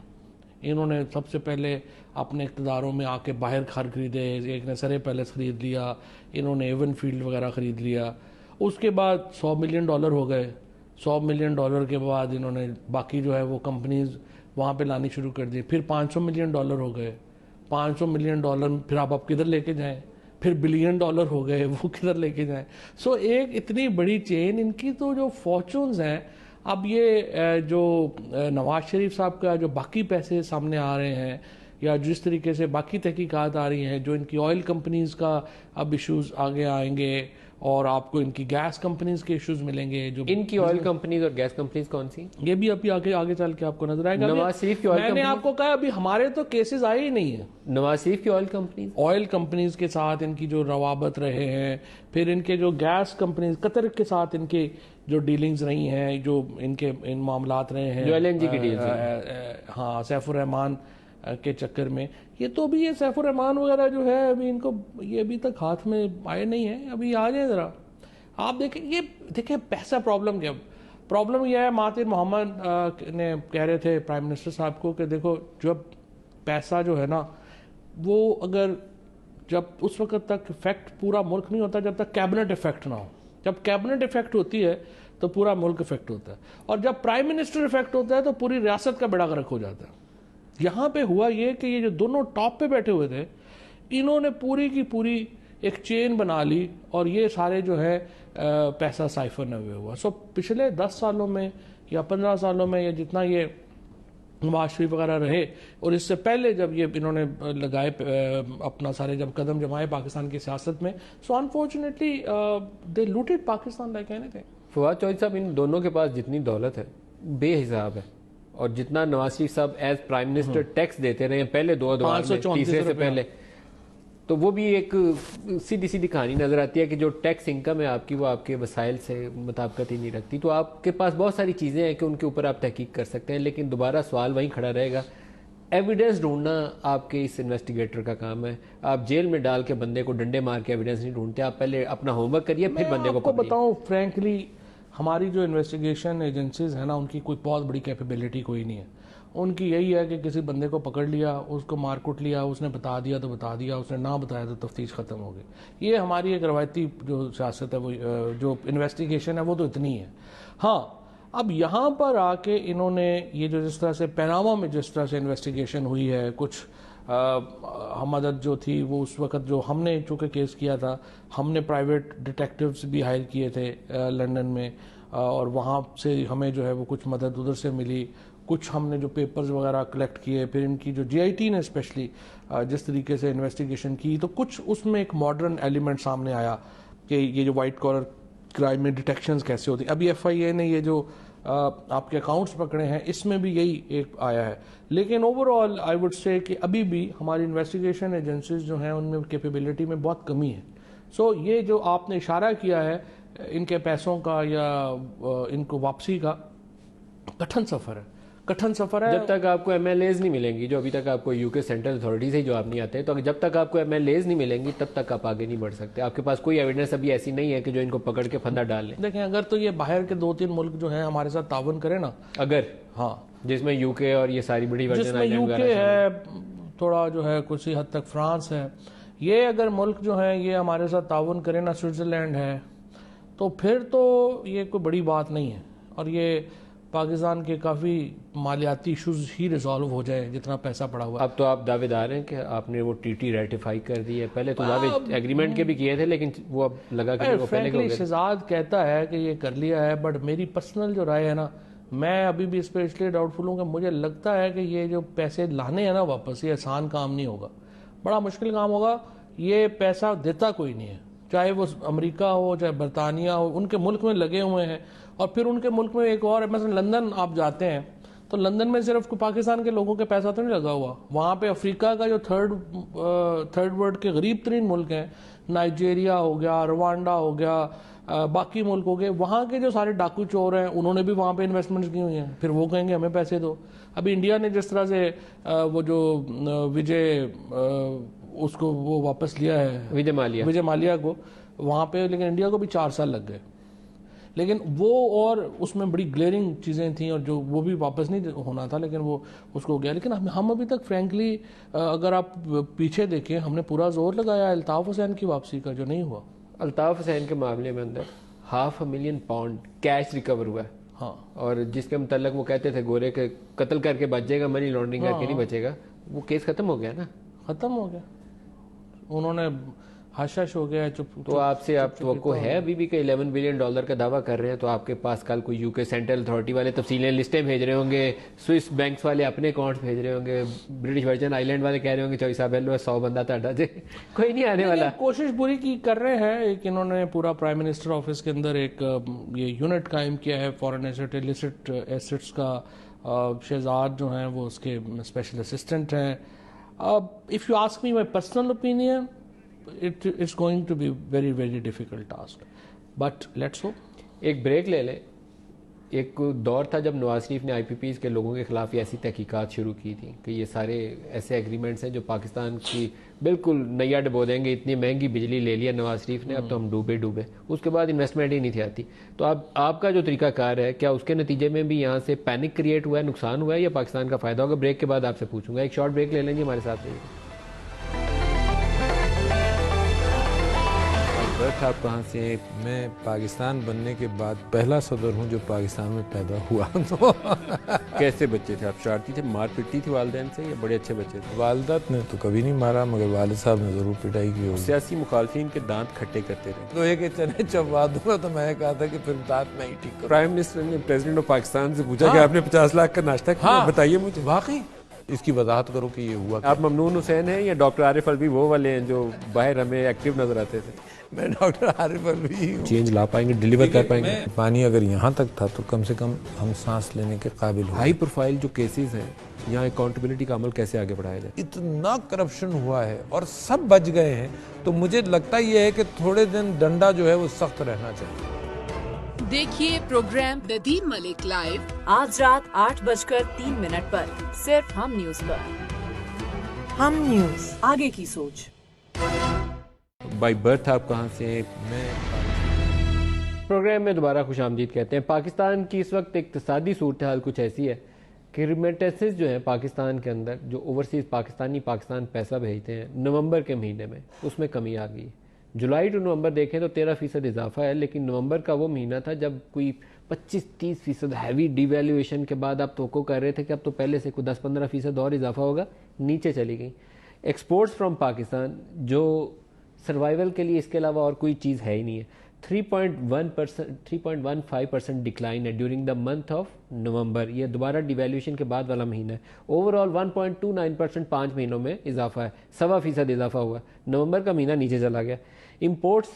इन्होंने सबसे पहले अपने इक़्तिदारों में आके बाहर घर खरीदे, एक ने सरे पैलेस ख़रीद लिया, इन्होंने एवन फील्ड वगैरह ख़रीद लिया। उसके बाद $100 मिलियन हो गए। $100 मिलियन के बाद इन्होंने बाकी जो है वो कंपनीज वहाँ पे लानी शुरू कर दी। फिर $500 मिलियन हो गए। $500 मिलियन फिर आप किधर लेके जाएं? फिर $1 बिलियन हो गए, वो किधर लेके जाएं? सो एक इतनी बड़ी चेन, इनकी तो जो फॉर्चून्स हैं, अब ये जो नवाज शरीफ साहब का जो बाकी पैसे सामने आ रहे हैं या जिस तरीके से बाकी तहकीकात आ रही हैं, जो इनकी ऑयल कंपनीज का अब इश्यूज आगे आएंगे और आपको इनकी गैस कंपनीज के इश्यूज मिलेंगे। जो इनकी ऑयल कंपनीज और गैस कंपनीज कौन सी, ये भी अभी आगे चल के आपको नजर आएगा। नवाज शरीफ की ऑयल मैंने आपको कहा अभी हमारे तो केसेस आए ही नहीं है। नवाज शरीफ की ऑयल कंपनीज के साथ इनकी जो रवाबत रहे हैं, फिर इनके जो गैस कंपनीज कतर के साथ इनके जो डीलिंग्स रही हैं, जो इनके इन मामलात रहे हैं, जो LNG की डील्स, हाँ, सैफुर रहमान के चक्कर में, ये तो अभी ये सैफुर रहमान वगैरह जो है अभी इनको ये अभी तक हाथ में आए नहीं है। अभी आ जाए ज़रा, आप देखें, ये देखें पैसा प्रॉब्लम क्या। प्रॉब्लम यह है, महातिर मोहम्मद ने कह रहे थे प्राइम मिनिस्टर साहब को कि देखो जब पैसा जो है ना वो अगर जब उस वक्त तक इफेक्ट पूरा मुल्क नहीं होता जब तक कैबिनेट इफेक्ट ना हो। जब कैबिनेट इफेक्ट होती है तो पूरा मुल्क इफेक्ट होता है, और जब प्राइम मिनिस्टर इफेक्ट होता है तो पूरी रियासत का बेड़ा गर्क हो जाता है। यहाँ पे हुआ ये कि ये जो दोनों टॉप पे बैठे हुए थे, इन्होंने पूरी की पूरी एक चेन बना ली और ये सारे जो है पैसा साइफर नवे हुआ। सो पिछले 10 सालों में या 15 सालों में या जितना ये नवाज शरीफ वगैरह रहे, और इससे पहले जब ये इन्होंने लगाए अपना सारे जब कदम जमाए पाकिस्तान की सियासत में, so unfortunately they looted Pakistan like anything. Fawad Chaudhry sahab, इन दोनों के पास जितनी दौलत है बेहिसाब है, और जितना नवाज शरीफ साहब एज प्राइम मिनिस्टर टैक्स देते रहे पहले 2 दौर में, तीसरे से पहले, तो वो भी एक सीधी सीधी कहानी नजर आती है कि जो टैक्स इनकम है आपकी वो आपके वसाइल से मुताबिकत ही नहीं रखती। तो आपके पास बहुत सारी चीज़ें हैं कि उनके ऊपर आप तहकीक कर सकते हैं, लेकिन दोबारा सवाल वहीं खड़ा रहेगा। एविडेंस ढूंढना आपके इस इन्वेस्टिगेटर का काम है। आप जेल में डाल के बंदे को डंडे मार के एविडेंस नहीं ढूंढते, आप पहले अपना होमवर्क करिए, फिर बंदे को बताऊं फ्रैंकली, हमारी जो इन्वेस्टिगेशन एजेंसीज है ना, उनकी कोई बहुत बड़ी कैपेबिलिटी कोई नहीं है। उनकी यही है कि किसी बंदे को पकड़ लिया, उसको मार कुट लिया, उसने बता दिया तो बता दिया, उसने ना बताया तो तफ्तीश ख़त्म हो गई। ये हमारी एक रवायती जो सियासत है, वो जो इन्वेस्टिगेशन है वो तो इतनी है। हाँ, अब यहाँ पर आके इन्होंने ये जो जिस तरह से पैनामा में जिस तरह से इन्वेस्टिगेशन हुई है, कुछ मदद जो थी वो उस वक्त जो हमने चूँकि केस किया था, हमने प्राइवेट डिटेक्टिव्स भी हायर किए थे लंदन में, और वहाँ से हमें जो है वो कुछ मदद उधर से मिली। कुछ हमने जो पेपर्स वगैरह कलेक्ट किए, फिर इनकी जो GIT ने स्पेशली जिस तरीके से इन्वेस्टिगेशन की, तो कुछ उसमें एक मॉडर्न एलिमेंट सामने आया कि ये जो वाइट कॉलर क्राइम में डिटेक्शंस कैसे होती। अभी FIA ने ये जो आपके अकाउंट्स पकड़े हैं, इसमें भी यही एक आया है। लेकिन ओवरऑल आई वुड से कि अभी भी हमारी इन्वेस्टिगेशन एजेंसीज जो हैं उनमें कैपेबिलिटी में बहुत कमी है। सो ये जो आपने इशारा किया है इनके पैसों का या इनको वापसी का, कठिन सफ़र है, कठिन सफ़र है। जब तक आपको MLAs नहीं मिलेंगी, जो अभी तक आपको UK सेंट्रल अथॉरिटी से जो आप नहीं आते, तो जब तक आपको MLAs नहीं मिलेंगी तब तक आप आगे नहीं बढ़ सकते। आपके पास कोई एविडेंस अभी ऐसी नहीं है कि जो इनको पकड़ के फंदा डाल लें। देखें, अगर तो ये बाहर के 2-3 मुल्क जो हैं हमारे साथ तावन करें ना, अगर, हाँ, जिसमें UK और ये सारी बड़ी जिसमें UK है, थोड़ा जो है कुछ हद तक फ्रांस है, ये अगर मुल्क जो है ये हमारे साथ तावन करें ना, स्विट्ज़रलैंड है, तो फिर तो ये कोई बड़ी बात नहीं है, और ये पाकिस्तान के काफ़ी मालियाती इशूज़ ही रिजॉल्व हो जाए जितना पैसा पड़ा हुआ है। अब तो आप दावेदार हैं कि आपने वो TT रेटिफाई कर दी है। पहले तो दावे एग्रीमेंट के भी किए थे, लेकिन वो अब लगा कि वो पहले हो गए। शहजाद कहता है कि ये कर लिया है, बट मेरी पर्सनल जो राय है ना, मैं अभी भी इस पर इसलिए डाउटफुल हूँ कि मुझे लगता है कि ये जो पैसे लाने हैं ना वापस, ये आसान काम नहीं होगा, बड़ा मुश्किल काम होगा। ये पैसा देता कोई नहीं है, चाहे वो अमेरिका हो चाहे बरतानिया हो, उनके मुल्क में लगे हुए हैं। और फिर उनके मुल्क में एक और, मतलब लंदन आप जाते हैं तो लंदन में सिर्फ पाकिस्तान के लोगों के पैसा तो नहीं लगा हुआ, वहाँ पे अफ्रीका का जो थर्ड वर्ल्ड के गरीब तरीन मुल्क हैं, नाइजीरिया हो गया, रवांडा हो गया, बाकी मुल्क हो गए, वहाँ के जो सारे डाकू चोर हैं उन्होंने भी वहाँ पे इन्वेस्टमेंट्स की हुई हैं, फिर वो कहेंगे हमें पैसे दो। अभी इंडिया ने जिस तरह से वो जो विजय उसको वो वापस लिया है, विजय माल्या को वहाँ पे, लेकिन इंडिया को भी 4 साल लग गए। लेकिन वो और उसमें बड़ी ग्लेरिंग चीज़ें थी और जो वो भी वापस नहीं होना था, लेकिन वो उसको हो गया। लेकिन हम अभी तक फ्रेंकली अगर आप पीछे देखें, हमने पूरा जोर लगाया अल्ताफ़ हुसैन की वापसी का, जो नहीं हुआ। अल्ताफ़ हुसैन के मामले में अंदर £500,000 कैश रिकवर हुआ है। हाँ, और जिसके मुतल्लक वो कहते थे गोरे के कत्ल करके बच जाएगा, मनी लॉन्ड्रिंग करके नहीं बचेगा, वो केस खत्म हो गया ना, ख़त्म हो गया। उन्होंने हाशाश हो गया, चुप। तो आपसे आप तो है अभी भी कि $11 बिलियन का दावा कर रहे हैं, तो आपके पास कल कोई यूके सेंट्रल अथॉरिटी वाले तफसीलें लिस्टें भेज रहे होंगे, स्विस बैंक्स वाले अपने अकाउंट्स भेज रहे होंगे, ब्रिटिश वर्जन आइलैंड वाले कह रहे होंगे चौई साहब 100 बंदा ताड़ा जे कोई नहीं आने वाला। कोशिश पूरी की कर रहे हैं। एक इन्होंने पूरा प्राइम मिनिस्टर ऑफिस के अंदर एक ये यूनिट कायम किया है फॉरेन एसेट इलिसिट एसेट्स का। शहजाद जो हैं वो उसके स्पेशल असिस्टेंट हैं। If you ask me my personal opinion, it's going to be very very difficult task, but let's hope। एक ब्रेक ले लें। एक दौर था जब नवाज शरीफ ने IPPs के लोगों के खिलाफ ऐसी तहकीकात शुरू की थी कि ये सारे ऐसे एग्रीमेंट्स हैं जो पाकिस्तान की बिल्कुल नैया डबो देंगे, इतनी महंगी बिजली ले लिया नवाज शरीफ ने, अब तो हम डूबे। उसके बाद इन्वेस्टमेंट ही नहीं थी आती। तो आपका जो तरीकाकार है, क्या उसके नतीजे में भी यहाँ से पैनिक क्रिएट हुआ है, नुकसान हुआ है, या पाकिस्तान का फ़ायदा होगा? ब्रेक के बाद आपसे पूछूंगा। एक शॉर्ट ब्रेक ले लेंगे, हमारे साथ रहिए। आप कहाँ से? मैं पाकिस्तान बनने के बाद पहला सदर हूँ जो पाकिस्तान में पैदा हुआ। तो कैसे बच्चे थे आप? शरारती थे? मार पिटती थी वालिदैन से, या बड़े अच्छे बच्चे थे? वालदत ने तो कभी नहीं मारा, मगर वालिद साहब ने जरूर पिटाई की होगी। सियासी मुखालफिन के दांत खट्टे करते रहे। लोहे के चने चबवा दूंगा, तो मैंने कहा था कि फिर दांत मैं ही ठीक करूँ। प्राइम मिनिस्टर ने प्रेसिडेंट ऑफ पाकिस्तान से पूछा कि आपने 50 लाख का नाश्ता किया, बताइए मुझे। वाकई इसकी वजाहत करो कि ये हुआ। आप ममनून हुसैन हैं या डॉक्टर आरिफ अलवी वो वाले हैं जो बाहर हमें एक्टिव नजर आते थे? मैं डॉक्टर आरिफ अलवी हूँ। चेंज ला पाएंगे, डिलीवर कर पाएंगे? पानी अगर यहाँ तक था तो कम से कम हम सांस लेने के काबिल हो। हाई प्रोफाइल जो केसेस हैं, यहाँ अकाउंटेबिलिटी का अमल कैसे आगे बढ़ाया जाए? इतना करप्शन हुआ है और सब बच गए हैं, तो मुझे लगता ये है कि थोड़े दिन डंडा जो है वो सख्त रहना चाहिए। देखिए प्रोग्राम नदीम मलिक लाइव आज रात 8:03 पर, सिर्फ हम न्यूज पर। हम न्यूज, आगे की सोच। बाई बर्थ आप कहाँ से? मैं प्रोग्राम में दोबारा खुशामदीद कहते हैं। पाकिस्तान की इस वक्त इक्तिसादी सूरत हाल कुछ ऐसी है कि रिमिटेंसेस जो हैं पाकिस्तान के अंदर, जो ओवरसीज़ पाकिस्तान पैसा भेजते हैं नवंबर के महीने में, उसमें कमी आ गई। जुलाई टू नवंबर देखें तो 13% इजाफा है, लेकिन नवंबर का वो महीना था जब कोई 25-30% हैवी डिवैल्यूएशन के बाद आप तो कर रहे थे कि अब तो पहले से कोई 10-15% और इजाफा होगा, नीचे चली गई। एक्सपोर्ट्स फ्रॉम पाकिस्तान जो सर्वाइवल के लिए इसके अलावा और कोई चीज़ है ही नहीं है, 3.15% डिक्लाइन है during the month of November. ये दोबारा डिवैल्यूएशन के बाद वाला महीना है। ओवरऑल 1.29% 5 महीनों में इजाफा है, 1.25% इजाफा हुआ। नवंबर का महीना नीचे चला गया। इंपोर्ट्स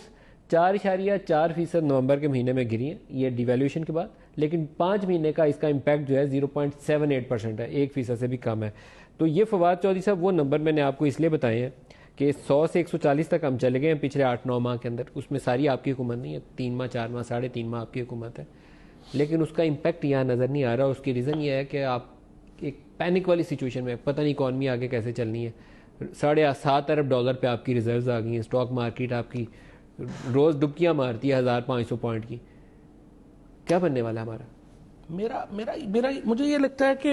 4.4% नवंबर के महीने में गिरी हैं, ये डिवैल्यूएशन के बाद, लेकिन 5 महीने का इसका इम्पैक्ट जो है 0.78% है, 1% से भी कम है। तो ये फवाद चौधरी साहब वो नंबर मैंने आपको इसलिए बताए हैं कि 100 से 140 तक हम चले गए हैं पिछले 8-9 माह के अंदर। उसमें सारी आपकी हुकूमत नहीं है, 3 माह 4 माह 3.5 माह आपकी हुकूमत है, लेकिन उसका इम्पैक्ट यहाँ नज़र नहीं आ रहा। उसकी रीज़न ये है कि आप एक पैनिक वाली सिचुएशन में, पता नहीं इकॉनमी आगे कैसे चलनी है। $7.5 अरब पे आपकी रिजर्व्स आ गई हैं, स्टॉक मार्केट आपकी रोज़ डुबकियाँ मारती है 1500 पॉइंट की। क्या बनने वाला है हमारा? मेरा मुझे ये लगता है कि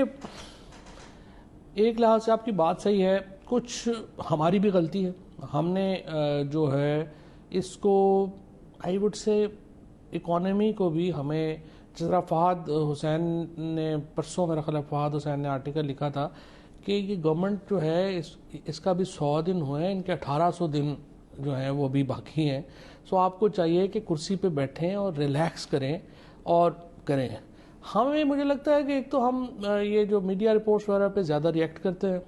एक लिहाज से आपकी बात सही है, कुछ हमारी भी गलती है। हमने जो है इसको आई वुड से इकॉनमी को भी हमें, जिस तरह फहद हुसैन ने परसों, मेरा ख्याल फहद हुसैन ने आर्टिकल लिखा था कि ये गवर्नमेंट जो है इसका भी 100 दिन हुए हैं, इनके 1800 दिन जो हैं वो भी बाकी हैं। सो आपको चाहिए कि कुर्सी पे बैठें और रिलैक्स करें और करें। हमें, मुझे लगता है कि एक तो हम ये जो मीडिया रिपोर्ट्स वगैरह पे ज़्यादा रिएक्ट करते हैं।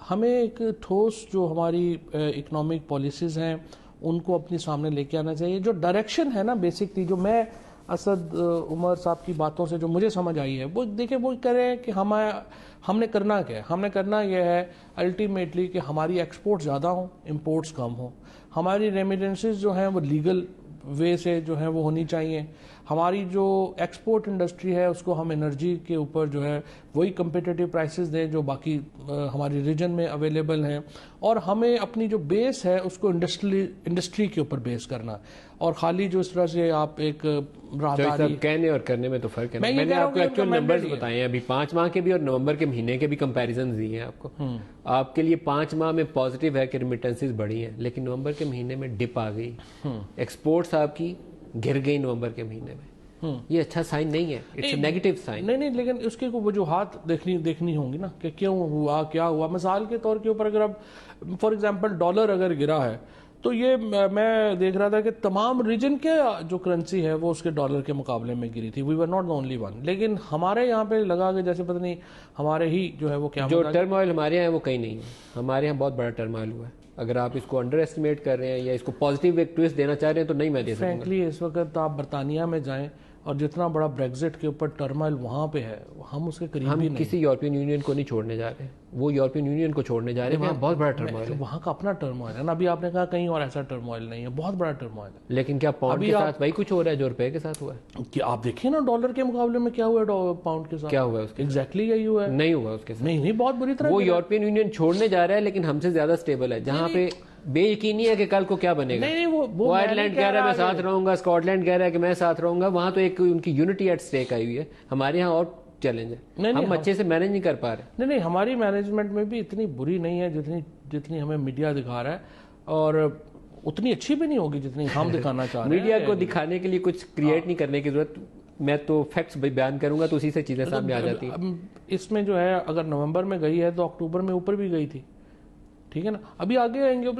हमें एक ठोस जो हमारी इकोनॉमिक पॉलिसीज़ हैं उनको अपने सामने लेके आना चाहिए। जो डायरेक्शन है ना, बेसिकली जो मैं असद उमर साहब की बातों से जो मुझे समझ आई है, वो देखिए वो कह रहे हैं कि हमने करना क्या है। हमने करना यह है अल्टीमेटली कि हमारी एक्सपोर्ट ज़्यादा हों, इंपोर्ट्स कम हों। हमारी रेमिटेंसेस जो हैं वो लीगल वे से जो हैं वो होनी चाहिए। हमारी जो एक्सपोर्ट इंडस्ट्री है उसको हम एनर्जी के ऊपर जो है वही कम्पिटिटिव प्राइसेस दें जो बाकी हमारी रीजन में अवेलेबल हैं, और हमें अपनी जो बेस है उसको इंडस्ट्री के ऊपर बेस करना, और खाली जो इस तरह से आप एक राहदारी कहने और करने में तो फर्क है। मैंने आपको एक्चुअल नंबर्स बताए हैं, अभी 5 माह के भी और नवंबर के महीने के भी कंपैरिजन दिए हैं आपको। आपके लिए 5 माह में पॉजिटिव है कि रिमिटेंसेस बढ़ी हैं, लेकिन नवंबर के महीने में डिप आ गई, एक्सपोर्ट्स आपकी गिर गई नवंबर के महीने में। ये अच्छा साइन नहीं है, इट्स नेगेटिव साइन। नहीं, लेकिन उसके वजूहात देखनी होंगी ना कि क्यों हुआ, क्या हुआ। मिसाल के तौर के ऊपर अगर आप फॉर एग्जांपल डॉलर अगर गिरा है तो ये मैं देख रहा था कि तमाम रीजन के जो करेंसी है वो उसके डॉलर के मुकाबले में गिरी थी। We were not the only one, लेकिन हमारे यहाँ पे लगा कि जैसे पता नहीं हमारे ही जो है वो क्या जो टर्मोइल हमारे यहाँ है वो कहीं नहीं है, हमारे यहाँ बहुत बड़ा टर्मोइल हुआ है। अगर आप इसको अंडर एस्टिमेट कर रहे हैं या इसको पॉजिटिव एक ट्विस्ट देना चाह रहे हैं तो नहीं मैं दे सकूंगा। फ्रैंकली इस वक्त आप बरतानिया में जाएं और जितना बड़ा ब्रेग्जिट के ऊपर टर्मोइल वहाँ पे है, हम उसके करीब हम भी नहीं। किसी यूरोपियन यूनियन को नहीं छोड़ने जा रहे, वो यूरोपियन यूनियन को छोड़ने जा रहे हैं। बहुत बड़ा टर्मोइल है, वहाँ का अपना टर्मोइल है ना। अभी आपने कहा कहीं और ऐसा टर्मोइल नहीं है, बहुत बड़ा टर्मोइल है। लेकिन क्या पाउंड के साथ वही कुछ हो रहा है जो रुपए के साथ हुआ है? कि आप देखिए ना डॉलर के मुकाबले में क्या हुआ है पाउंड के साथ, क्या हुआ है उसके एग्जैक्टली यही हुआ है। नहीं हुआ उसके साथ, नहीं बहुत बुरी तरह वो यूरोपियन यूनियन छोड़ने जा रहा है लेकिन हमसे ज्यादा स्टेबल है। जहाँ पे बेयकीनी है कि कल को क्या बनेगा। नहीं वो आयरलैंड कह रहा है मैं साथ रहूंगा, स्कॉटलैंड कह रहा है कि मैं साथ रहूंगा, वहां तो एक उनकी यूनिटी एट स्टेक आई हुई है। हमारे यहाँ और चैलेंज है, हम अच्छे से मैनेज नहीं कर पा रहे। नहीं हमारी मैनेजमेंट में भी इतनी बुरी नहीं है जितनी हमें मीडिया दिखा रहा है, और उतनी अच्छी भी नहीं होगी जितनी हम दिखाना चाह रहे हैं। मीडिया को दिखाने के लिए कुछ क्रिएट नहीं करने की जरूरत, मैं तो फैक्ट्स बयान करूंगा तो उसी से चीजें सामने आ जाती है। इसमें जो है अगर नवंबर में गई है तो अक्टूबर में ऊपर भी गई थी, ठीक है ना। अभी आगे आएंगे,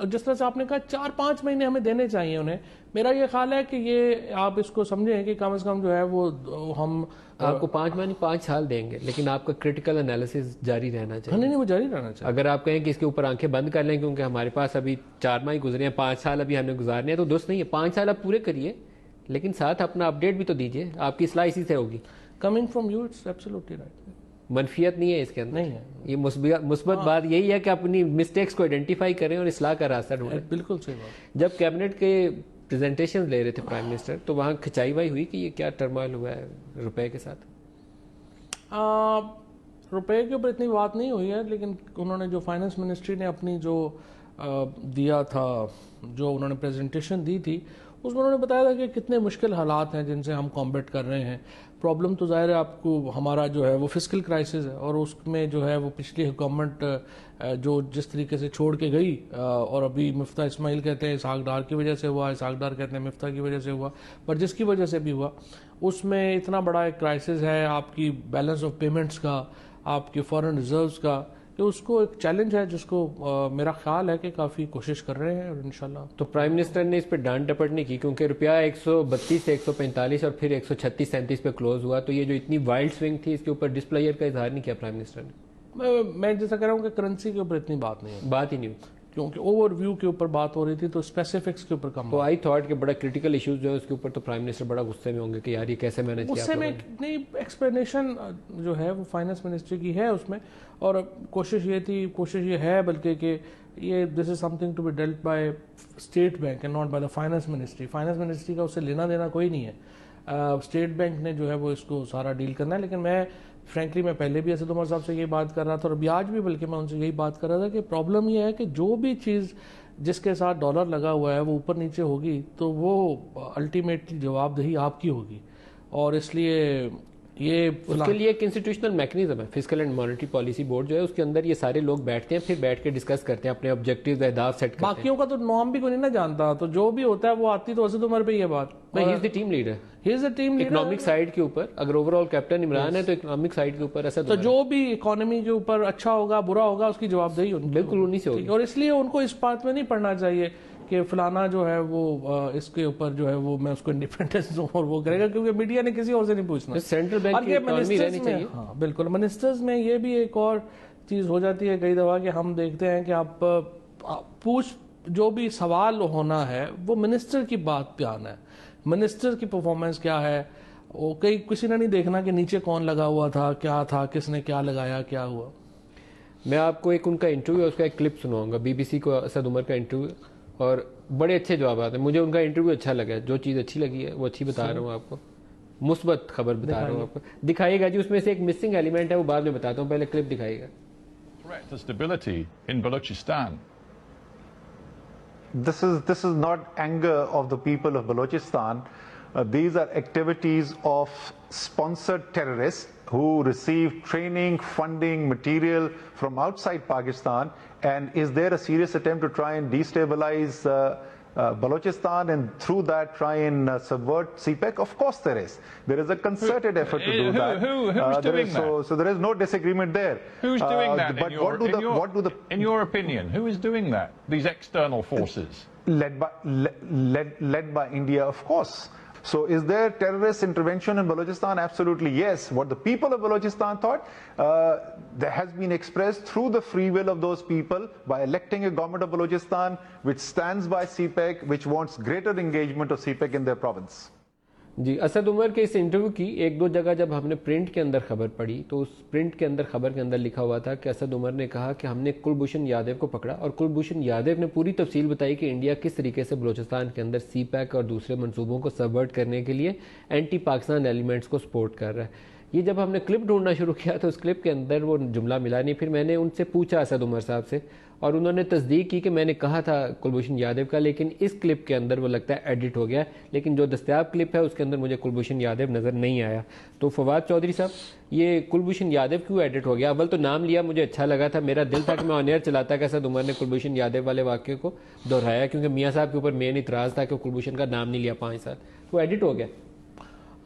जिस तरह से आपने कहा 4-5 महीने हमें देने चाहिए उन्हें। मेरा ये ख्याल है कि ये आप इसको समझें कि कम से कम जो है वो हम आपको 5 महीने 5 साल देंगे, लेकिन आपका क्रिटिकल एनालिसिस जारी रहना चाहिए। नहीं वो जारी रहना चाहिए। अगर आप कहें कि इसके ऊपर आंखें बंद कर लें क्योंकि हमारे पास अभी 4 माह ही गुजरे हैं, 5 साल अभी हमने गुजारने हैं, तो दोस्त नहीं है। 5 साल आप पूरे करिए, लेकिन साथ अपना अपडेट भी तो दीजिए। आपकी सलाह इसी से होगी। Coming from you it's absolutely right. मनफियत नहीं है इसके अंदर, नहीं है। ये मुस्बत बात यही है कि अपनी मिस्टेक्स को आइडेंटिफाई करें और इस्लाह का रास्ता ढूंढें। बिल्कुल सही बात। जब कैबिनेट के प्रेजेंटेशन ले रहे थे प्राइम मिनिस्टर, तो वहाँ खिंचाई हुई कि ये क्या टर्मोइल हुआ है रुपए के साथ। रुपए के ऊपर इतनी बात नहीं हुई है, लेकिन उन्होंने जो फाइनेंस मिनिस्ट्री ने अपनी जो दिया था, जो उन्होंने प्रेजेंटेशन दी थी, उसमें उन्होंने बताया था कि कितने मुश्किल हालात हैं जिनसे हम कॉम्बैट कर रहे हैं। प्रॉब्लम तो ज़ाहिर है आपको हमारा जो है वो फिस्कल क्राइसिस है, और उसमें जो है वो पिछली गवर्नमेंट जो जिस तरीके से छोड़ के गई, और अभी मिफ्ता इस्माइल कहते हैं इसहाक डार की वजह से हुआ, इसहाक डार कहते हैं मिफ्ता की वजह से हुआ, पर जिसकी वजह से भी हुआ उसमें इतना बड़ा एक क्राइसिस है आपकी बैलेंस ऑफ पेमेंट्स का, आपके फॉरेन रिजर्व्स का, कि उसको एक चैलेंज है जिसको मेरा ख्याल है कि काफ़ी कोशिश कर रहे हैं, और इंशाल्लाह। तो प्राइम मिनिस्टर ने इस पर डांट डपट नहीं की क्योंकि रुपया 132 से 145 और फिर 136-37 पे क्लोज हुआ, तो ये जो इतनी वाइल्ड स्विंग थी इसके ऊपर डिस्प्लेयर का इजहार नहीं किया प्राइम मिनिस्टर ने। मैं जैसा कह रहा हूँ कि करेंसी के ऊपर इतनी बात नहीं है, बात ही नहीं हुई, क्योंकि ओवरव्यू के ऊपर बात हो रही थी, तो स्पेसिफिक्स के ऊपर कम। तो आई थॉट कि बड़ा क्रिटिकल इश्यूज जो है उसके ऊपर तो प्राइम मिनिस्टर बड़ा गुस्से में होंगे कि यार ये कैसे मैनेज किया। उससे में नहीं, एक्सप्लेनेशन जो है वो फाइनेंस मिनिस्ट्री की है उसमें, और कोशिश ये है बल्कि कि ये this is something to be dealt by state bank and not by the finance ministry. Finance ministry का उससे लेना देना कोई नहीं है, स्टेट बैंक ने जो है वो इसको सारा डील करना है। लेकिन मैं फ्रैंकली मैं पहले भी असद उमर साहब से यही बात कर रहा था, और अभी आज भी बल्कि मैं उनसे यही बात कर रहा था कि प्रॉब्लम ये है कि जो भी चीज़ जिसके साथ डॉलर लगा हुआ है वो ऊपर नीचे होगी तो वो अल्टीमेटली जवाबदेही आपकी होगी, और इसलिए ये उसके लिए एक इंस्टीट्यूशनल मैकेनिज्म है, fiscal and monetary policy board जो है उसके अंदर ये सारे लोग बैठते हैं, फिर बैठ के डिस्कस करते हैं, अपने ऑब्जेक्टिव्स अहदाफ सेट करते हैं। बाकियों का तो नाम भी कोई नहीं ना जानता, तो जो भी होता है वो आती तो असद उमर पे ही है बात। He is the team leader, he is the team leader economic side के ऊपर। अगर ओवरऑल कैप्टन इमरान है तो इकोनॉमिक साइड के ऊपर ऐसा तो जो भी इकोनॉमी के ऊपर अच्छा होगा बुरा होगा उसकी जवाबदेही बिल्कुल उन्हीं से होगी, और इसलिए उनको इस बात में नहीं पढ़ना चाहिए कि फलाना जो है वो इसके ऊपर जो है वो मैं उसको इंडिपेंडेंस दूं और वो करेगा, क्योंकि मीडिया ने किसी और से नहीं पूछना। सेंट्रल बैंक की इकोनॉमी रहनी चाहिए। हाँ बिल्कुल, मिनिस्टर्स में ये भी एक और चीज हो जाती है कई दफा कि हम देखते हैं कि आप जो भी सवाल होना है वो मिनिस्टर की बात पे आना है, मिनिस्टर की परफॉर्मेंस क्या है, वो किसी ने नहीं देखना कि नीचे कौन लगा हुआ था, क्या था, किसने क्या लगाया, क्या हुआ। मैं आपको एक उनका इंटरव्यू उसका एक क्लिप सुनाऊंगा, बीबीसी को असद उमर का इंटरव्यू। और बड़े अच्छे जवाब आते हैं। मुझे उनका इंटरव्यू अच्छा लगा, जो चीज़ अच्छी लगी है वो अच्छी बता रहा हूँ आपको, मुस्बत खबर बता रहा हूँ आपको। दिखाइएगा जी, उसमें से एक मिसिंग एलिमेंट है, वो बाद में बताता हूँ, पहले clip दिखाइएगा। Threat to stability in Balochistan. This is not anger of the people of Balochistan. These are activities of sponsored terrorists who receive training, funding, material from outside Pakistan. And is there a serious attempt to try and destabilize Balochistan and through that try and subvert CPEC? Of course there is. There is a concerted effort to do that. Who's doing that? So there is no disagreement there. Who's doing that but in your opinion? Who is doing that? These external forces? Led by India, of course. So is there terrorist intervention in Balochistan? Absolutely yes. What the people of Balochistan thought, that has been expressed through the free will of those people by electing a government of Balochistan which stands by CPEC, which wants greater engagement of CPEC in their province. जी, असद उमर के इस interview की एक दो जगह जब हमने print के अंदर खबर पढ़ी तो उस प्रिंट के अंदर खबर के अंदर लिखा हुआ था कि असद उमर ने कहा कि हमने कुलभूषण यादव को पकड़ा और कुलभूषण यादव ने पूरी तफसील बताई कि इंडिया किस तरीके से बलूचिस्तान के अंदर CPEC और दूसरे मंसूबों को सबवर्ट करने के लिए एंटी पाकिस्तान एलिमेंट्स को सपोर्ट कर रहा है। ये जब हमने क्लिप ढूंढना शुरू किया तो उस क्लिप के अंदर वो जुमला मिला नहीं। फिर मैंने उनसे पूछा असद उमर साहब से और उन्होंने तस्दीक की कि मैंने कहा था कुलभूषण यादव का, लेकिन इस क्लिप के अंदर वो लगता है एडिट हो गया, लेकिन जो दस्तयाब क्लिप है उसके अंदर मुझे कुलभूषण यादव नज़र नहीं आया। तो फवाद चौधरी साहब, ये कुलभूषण यादव क्यों एडिट हो गया? अव्वल तो नाम लिया, मुझे अच्छा लगा था, मेरा दिल था कि मैं ऑन एयर चलाता कि असद उमर ने कुलभूषण यादव वाले वाक्य को दोहराया, क्योंकि मियाँ साहब के ऊपर मेन इतराज़ था कि कुलभूषण का नाम नहीं लिया 5 साल, वो एडिट हो गया।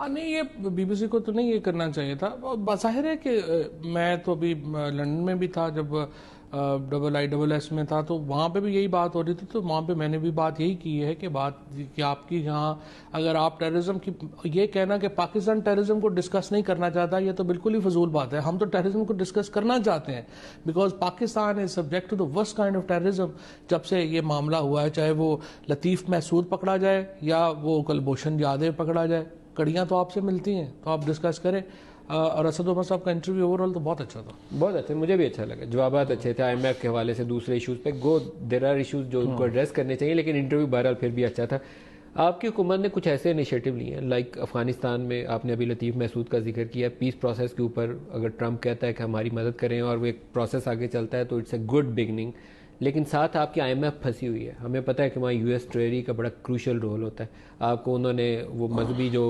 नहीं, ये BBC को तो नहीं ये करना चाहिए था। जाहिर है कि मैं तो अभी लंदन में भी था जब IISS में था, तो वहाँ पे भी यही बात हो रही थी। तो वहाँ पे मैंने भी बात यही की है कि आपकी यहाँ अगर आप टेररिज्म की ये कहना कि पाकिस्तान टेररिज्म को डिस्कस नहीं करना चाहता, ये तो बिल्कुल ही फजूल बात है। हम तो टेररिज्म को डिस्कस करना चाहते हैं, because Pakistan is subject to the worst kind of terrorism. जब से ये मामला हुआ है, चाहे वो लतीफ़ महसूद पकड़ा जाए या वो कुलभूषण यादव पकड़ा जाए, कड़ियाँ तो आपसे मिलती हैं, तो आप डिस्कस करें। और असद उमर साहब का इंटरव्यू ओवरऑल तो बहुत अच्छा था, बहुत अच्छा, मुझे भी अच्छा लगा, जवाब अच्छे थे IMF के हवाले से, दूसरे इशूज़ पे देयर आर इशूज़ जो उनको एड्रेस करने चाहिए, लेकिन इंटरव्यू बहरहाल फिर भी अच्छा था। आपकी हुकूमत ने कुछ ऐसे इनिशिएटिव लिए हैं, लाइक अफगानिस्तान में आपने अभी लतीफ़ महसूद का जिक्र किया, पीस प्रोसेस के ऊपर अगर ट्रंप कहता है कि हमारी मदद करें और वो एक प्रोसेस आगे चलता है तो इट्स ए गुड बिगनिंग, लेकिन साथ आपकी IMF फंसी हुई है। हमें पता है कि वहाँ US ट्रेजरी का बड़ा क्रूशल रोल होता है। आपको उन्होंने वो मजहबी जो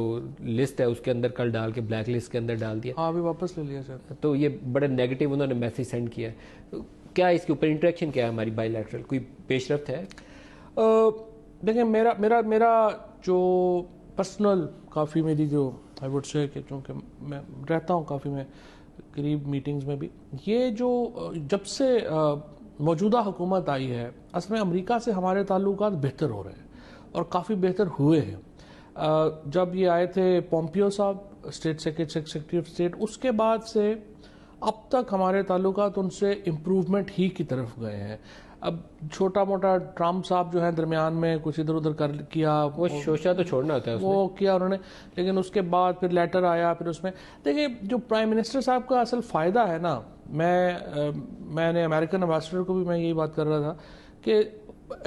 लिस्ट है उसके अंदर कल डाल के ब्लैक लिस्ट के अंदर डाल दिया। हाँ, अभी वापस ले लिया सर। तो ये बड़ा नेगेटिव उन्होंने मैसेज सेंड किया है। क्या इसके ऊपर इंटरेक्शन क्या है हमारी बायलैटरल, कोई पेशरफ्त है? देखिए, मेरा जो पर्सनल काफ़ी मेरी जो आई वुड से कि चूँकि मैं रहता हूँ काफ़ी मैं करीब मीटिंग्स में भी, ये जो जब से मौजूदा हुकूमत आई है, असल में अमेरिका से हमारे ताल्लुकात बेहतर हो रहे हैं और काफ़ी बेहतर हुए हैं। जब ये आए थे पोम्पियो साहब, स्टेट सेक्रेटरी ऑफ स्टेट, उसके बाद से अब तक हमारे ताल्लुकात उनसे इम्प्रूवमेंट ही की तरफ गए हैं। अब छोटा मोटा ट्रम्प साहब जो है दरमियान में कुछ इधर उधर कर किया, वो शोशा तो छोड़ना होता है, वो किया उन्होंने, लेकिन उसके बाद फिर लेटर आया, फिर उसमें देखिए जो प्राइम मिनिस्टर साहब का असल फ़ायदा है ना, मैंने अमेरिकन एम्बेसडर को भी मैं यही बात कर रहा था कि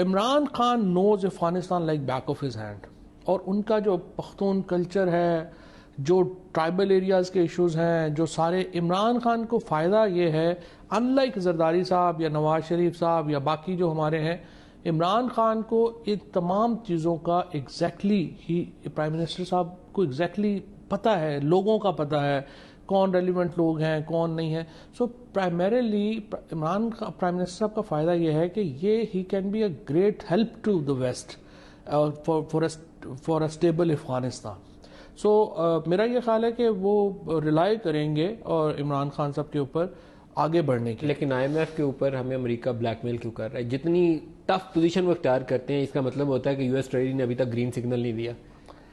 Imran Khan knows Afghanistan like back of his hand, और उनका जो पख्तून कल्चर है, जो ट्राइबल एरियाज़ के इश्यूज़ हैं, जो सारे इमरान खान को फ़ायदा ये है, अनलाइक जरदारी साहब या नवाज शरीफ साहब या बाकी जो हमारे हैं, इमरान खान को इन तमाम चीज़ों का एग्जैक्टली ही प्राइम मिनिस्टर साहब को एग्जैक्टली पता है, लोगों का पता है कौन रेलिवेंट लोग हैं कौन नहीं है। सो प्राइमरीली इमरान प्राइम मिनिस्टर साहब का फ़ायदा ये है कि ये ही can be a great help to the West for a stable Afghanistan. So मेरा ये ख्याल है कि वो रिलाई करेंगे और इमरान खान साहब के ऊपर आगे बढ़ने की। लेकिन IMF के ऊपर हमें अमेरिका ब्लैकमेल क्यों कर रहा है? जितनी टफ पोजीशन वो इख्तियार करते हैं, इसका मतलब होता है कि US ट्रेजरी ने अभी तक ग्रीन सिग्नल नहीं दिया।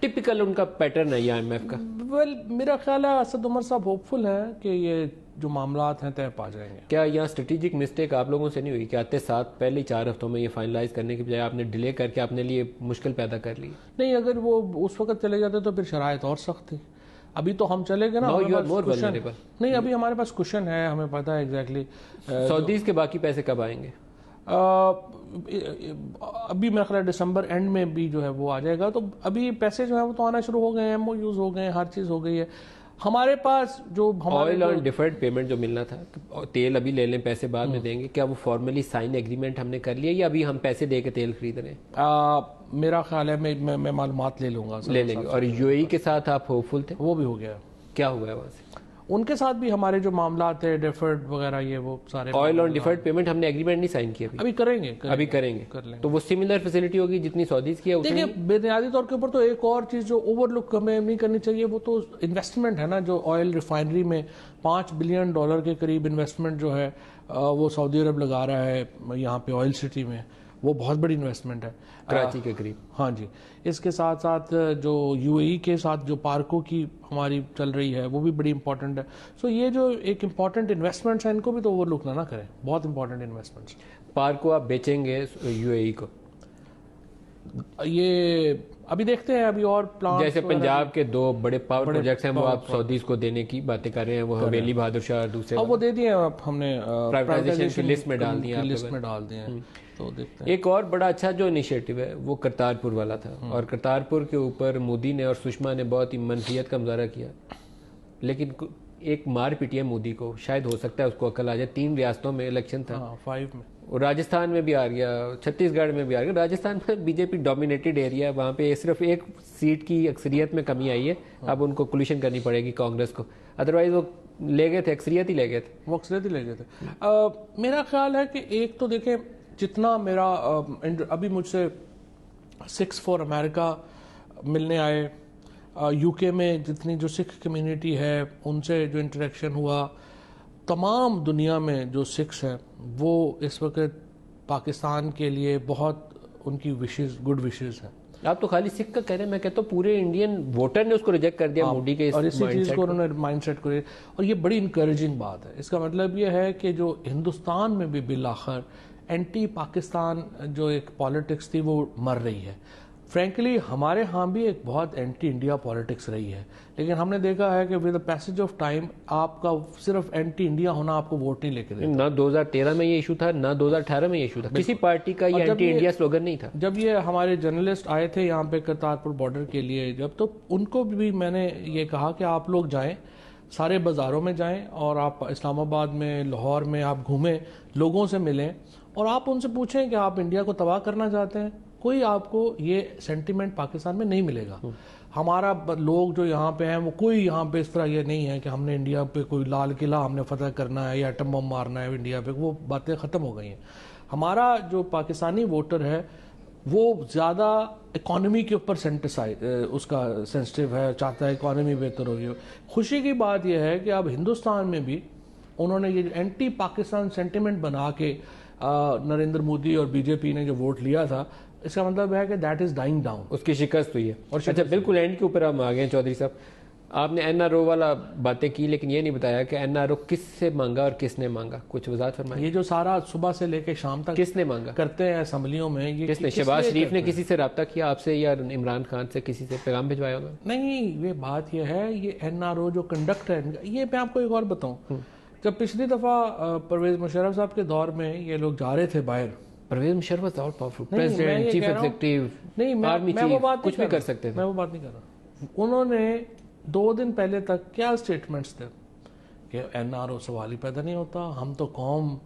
टिपिकल उनका पैटर्न है ये IMF का। वेल, मेरा ख्याल है असद उमर साहब होपफुल हैं कि ये जो मामलात हैं तय पा जाएंगे। क्या यहाँ स्ट्रेटेजिक मिस्टेक आप लोगों से नहीं हुई कि आते साथ पहले 4 हफ्तों में ये फाइनलाइज करने की बजाय आपने डिले करके अपने लिए मुश्किल पैदा कर ली? नहीं, अगर वो उस वक्त चले जाते तो फिर शराइत और सख्त थी। अभी तो हम चले गए ना, नहीं, अभी हमारे पास कुशन है, हमें पता है एग्जैक्टली। सऊदीज के बाकी पैसे कब आएंगे? अभी मेरा ख्याल है दिसंबर एंड में भी जो है वो आ जाएगा। तो अभी पैसे जो है वो तो आना शुरू हो गए हैं, MOUs हो गए हैं, हर चीज़ हो गई है हमारे पास। जो हमारे ऑयल ऑन डिफर्ड पेमेंट जो मिलना था, तो तेल अभी ले लें, पैसे बाद में देंगे, क्या वो फॉर्मली साइन एग्रीमेंट हमने कर लिया या अभी हम पैसे दे के तेल खरीद रहे हैं? मेरा ख्याल है मैं मालूमात ले लूंगा, ले लेंगे। और UAE के साथ आप होपफुल थे? वो भी हो गया। क्या हुआ है वहाँ से? उनके साथ भी हमारे जो मामला थे डिफर्ड वगैरह ये वो सारे ऑयल ऑन डिफर्ड पेमेंट हमने एग्रीमेंट नहीं साइन किया अभी करेंगे अभी करेंगे कर लेंगे। तो वो सिमिलर फैसिलिटी होगी जितनी सऊदीज की है उतनी। देखिए बुनियादी तौर के ऊपर तो एक और चीज़ जो ओवरलुक हमें नहीं करनी चाहिए वो तो इन्वेस्टमेंट है ना। जो ऑयल रिफाइनरी में $5 बिलियन के करीब इन्वेस्टमेंट जो है वो सऊदी अरब लगा रहा है यहाँ पे ऑयल सिटी में, वो बहुत बड़ी इन्वेस्टमेंट है कराची के करीब। हाँ जी। इसके साथ साथ जो UAE के साथ जो पार्कों की हमारी चल रही है वो भी बड़ी इंपॉर्टेंट है। सो ये जो एक इम्पॉर्टेंट इन्वेस्टमेंट्स हैं इनको भी तो ओवरलुक ना करें, बहुत इंपॉर्टेंट इन्वेस्टमेंट्स। पार्क को आप बेचेंगे UAE को? ये अभी देखते हैं, अभी और प्लान जैसे पंजाब के 2 बड़े पावर प्रोजेक्ट्स हैं वो आप सऊदीज को देने की बातें कर रहे हैं, वो हवेली बहादुर शाह और दूसरे। अब वो दे दिए हमने प्राइवेटाइजेशन की लिस्ट में डाल दिए, लिस्ट में डाल दिए हैं। तो देखते हैं। एक और बड़ा अच्छा जो इनिशिएटिव है वो करतारपुर वाला था, और करतारपुर के ऊपर मोदी ने और सुषमा ने बहुत ही मनफियत का मुजाहरा किया, लेकिन एक मार पीटी है मोदी को, शायद हो सकता है उसको अकल आ जाए। 3 रियासतों में इलेक्शन था, 5 में, और राजस्थान में भी आ गया, छत्तीसगढ़ में भी आ गया। राजस्थान में बीजेपी डोमिनेटेड एरिया है, वहाँ पे सिर्फ 1 सीट की अक्सरियत में कमी आई है। अब उनको कोलिशन करनी पड़ेगी कांग्रेस को, अदरवाइज वो ले गए थे, अक्सरियत ही ले गए थे, वो अक्सरियत ही ले गए थे। मेरा ख्याल है कि एक तो देखें जितना मेरा अभी मुझसे 6 फॉर अमेरिका मिलने आए, UK में जितनी जो सिख कम्युनिटी है उनसे जो इंटरेक्शन हुआ, तमाम दुनिया में जो सिख्स हैं वो इस वक्त पाकिस्तान के लिए बहुत उनकी विशेष गुड विशेस हैं। आप तो खाली सिख का कह रहे हैं, मैं कहता हूँ पूरे इंडियन वोटर ने उसको रिजेक्ट कर दिया मोदी के और इसी चीज़ को उन्होंने माइंडसेट को, और ये बड़ी इंकरेजिंग बात है। इसका मतलब ये है कि जो हिंदुस्तान में भी बिल आखिर एंटी पाकिस्तान जो एक पॉलिटिक्स थी वो मर रही है। फ्रैंकली हमारे यहाँ भी एक बहुत एंटी इंडिया पॉलिटिक्स रही है, लेकिन हमने देखा है कि with the passage of time आपका सिर्फ एंटी इंडिया होना आपको वोट नहीं लेके देता। ना 2013 में ये इशू था, ना 2018 में ये इशू था, किसी पार्टी का ये एंटी इंडिया स्लोगन नहीं था। जब ये हमारे जर्नलिस्ट आए थे यहाँ पे करतारपुर बॉर्डर के लिए, जब तो उनको भी मैंने ये कहा कि आप लोग जाएं, सारे बाज़ारों में जाएं और आप इस्लामाबाद में, लाहौर में आप घूमें, लोगों से मिलें और आप उनसे पूछें कि आप इंडिया को तबाह करना चाहते हैं। कोई आपको ये सेंटीमेंट पाकिस्तान में नहीं मिलेगा। हमारा लोग जो यहाँ पे हैं वो कोई यहाँ पे इस तरह ये नहीं है कि हमने इंडिया पे कोई लाल किला हमने फतह करना है या एटम बम मारना है इंडिया पे, वो बातें ख़त्म हो गई हैं। हमारा जो पाकिस्तानी वोटर है वो ज़्यादा इकॉनमी के ऊपर उसका सेंसिटिव है, चाहता है इकॉनमी बेहतर होगी। खुशी की बात यह है कि अब हिंदुस्तान में भी उन्होंने ये एंटी पाकिस्तान सेंटिमेंट बना के नरेंद्र मोदी और बीजेपी ने जो वोट लिया था, इसका मतलब है कि दैट इज डाइंग डाउन, उसकी शिकस्त हुई है। और अच्छा बिल्कुल एंड के ऊपर हम आ गए चौधरी साहब, आपने NRO वाला बातें की लेकिन ये नहीं बताया कि NRO किससे मांगा और किसने मांगा, कुछ वजाहत फरमाइए। ये जो सारा सुबह से लेके शाम तक किसने मांगा करते हैं असम्बलियों में, ये किसने? शहबाज शरीफ ने किसी से रब्ता किया आपसे या इमरान खान से किसी से पैगाम भिजवाया होगा? नहीं, ये बात ये है, ये NRO जो कंडक्ट है, ये मैं आपको एक और बताऊं, जब पिछली दफा परवेज मुशर्रफ साहब के दौर में ये लोग जा रहे थे बाहर, Parvez Musharraf was all powerful, president, chief executive, नहीं आर्मी चीफ, कुछ भी कर सकते थे। मैं वो बात नहीं कर रहा। उन्होंने 2 दिन पहले तक क्या स्टेटमेंट्स थे कि NRO सवाल ही पैदा नहीं होता, हम तो कौम,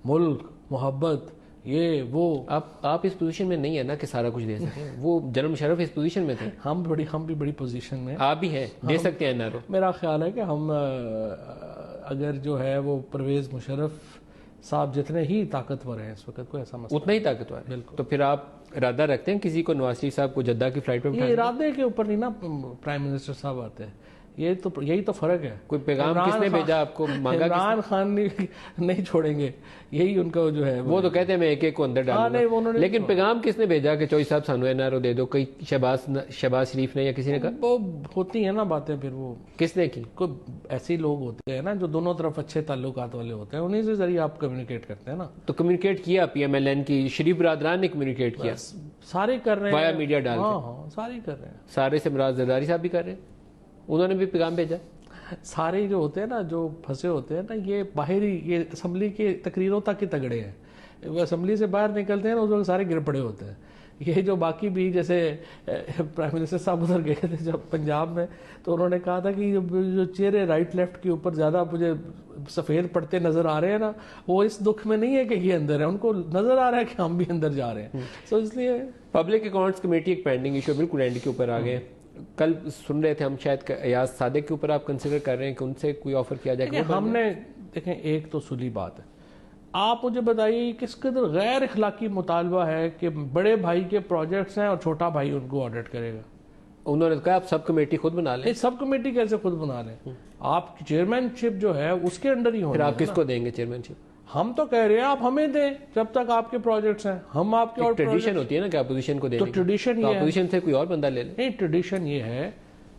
मुल्क, मोहब्बत, ये वो। आप इस पोजीशन में नहीं है ना कि सारा कुछ दे सके। वो जनरल मुशर्रफ इस पोजीशन में थे, हम भी बड़ी पोजीशन में, आप भी हैं, दे सकते हैं NRO। मेरा ख्याल है कि हम अगर जो है वो परवेज मुशर्रफ साहब जितने ही ताकतवर हैं इस वक्त, कोई ऐसा मसला उतना ही ताकतवर है। बिल्कुल। तो फिर आप इरादा रखते हैं किसी को नवाज शरीफ साहब को जद्दा की फ्लाइट पे ये इरादे के ऊपर नहीं ना प्राइम मिनिस्टर साहब आते हैं, ये तो यही तो फर्क है। कोई पैगाम किसने भेजा आपको, मांगा? इमरान खान नहीं छोड़ेंगे, यही उनका जो है वो तो कहते हैं मैं एक को अंदर डालूंगा, लेकिन पैगाम किसने भेजा कि चौधरी साहब सानू NRO दे दो? कोई शहबाज शरीफ ने या किसी ने कहा? वो होती है ना बातें, फिर वो किसने की? कोई ऐसे लोग होते हैं ना जो दोनों तरफ अच्छे ताल्लुकात वाले होते हैं, उन्हीं से जरिए आप कम्युनिकेट करते हैं ना। तो कम्युनिकेट किया PMLN की शरीफ बरादरान ने कम्युनिकेट किया, सारे कर रहे हैं, वाया मीडिया डाल के। हाँ, सारे कर रहे हैं। सारे से मुराद जरदारी साहब भी कर रहे हैं, उन्होंने भी पैगाम भेजा। सारे जो होते हैं ना, जो फंसे होते हैं ना, ये बाहरी, ये असम्बली के तकरीरों तक के तगड़े हैं। वो असम्बली से बाहर निकलते हैं ना, उस वक्त सारे गिर पड़े होते हैं। ये जो बाकी भी, जैसे प्राइम मिनिस्टर साहब उधर गए थे जब पंजाब में, तो उन्होंने कहा था कि जो चेहरे राइट लेफ्ट के ऊपर ज़्यादा मुझे सफ़ेद पड़ते नज़र आ रहे हैं ना, वो इस दुख में नहीं है कि ये अंदर है, उनको नज़र आ रहा है कि हम भी अंदर जा रहे हैं। सो इसलिए पब्लिक अकाउंट्स कमेटी एक पेंडिंग इशू बिल्कुल एंड के ऊपर आ गए। कल सुन रहे थे हम, शायद अयाज सादिक के ऊपर आप कंसिडर कर रहे हैं कि उनसे कोई ऑफर किया जाए? हमने देखें, एक तो सुली बात है, आप मुझे बताइए किस कदर गैर इखलाकी मुतालबा है कि बड़े भाई के प्रोजेक्ट्स हैं और छोटा भाई उनको ऑडिट करेगा। उन्होंने कहा आप सब कमेटी खुद बना लें। सब कमेटी कैसे खुद बना लें? आप चेयरमैनशिप जो है उसके अंडर ही हो। फिर आप किसको देंगे चेयरमैनशिप? हम तो कह रहे हैं आप हमें दें जब तक आपके प्रोजेक्ट्स हैं, हम आपके। और ट्रेडिशन होती है ना कि अपोजिशन को देने तो ट्रेडिशन ये अपोजिशन से कोई और बंदा ले ले। नहीं, ट्रेडिशन ये है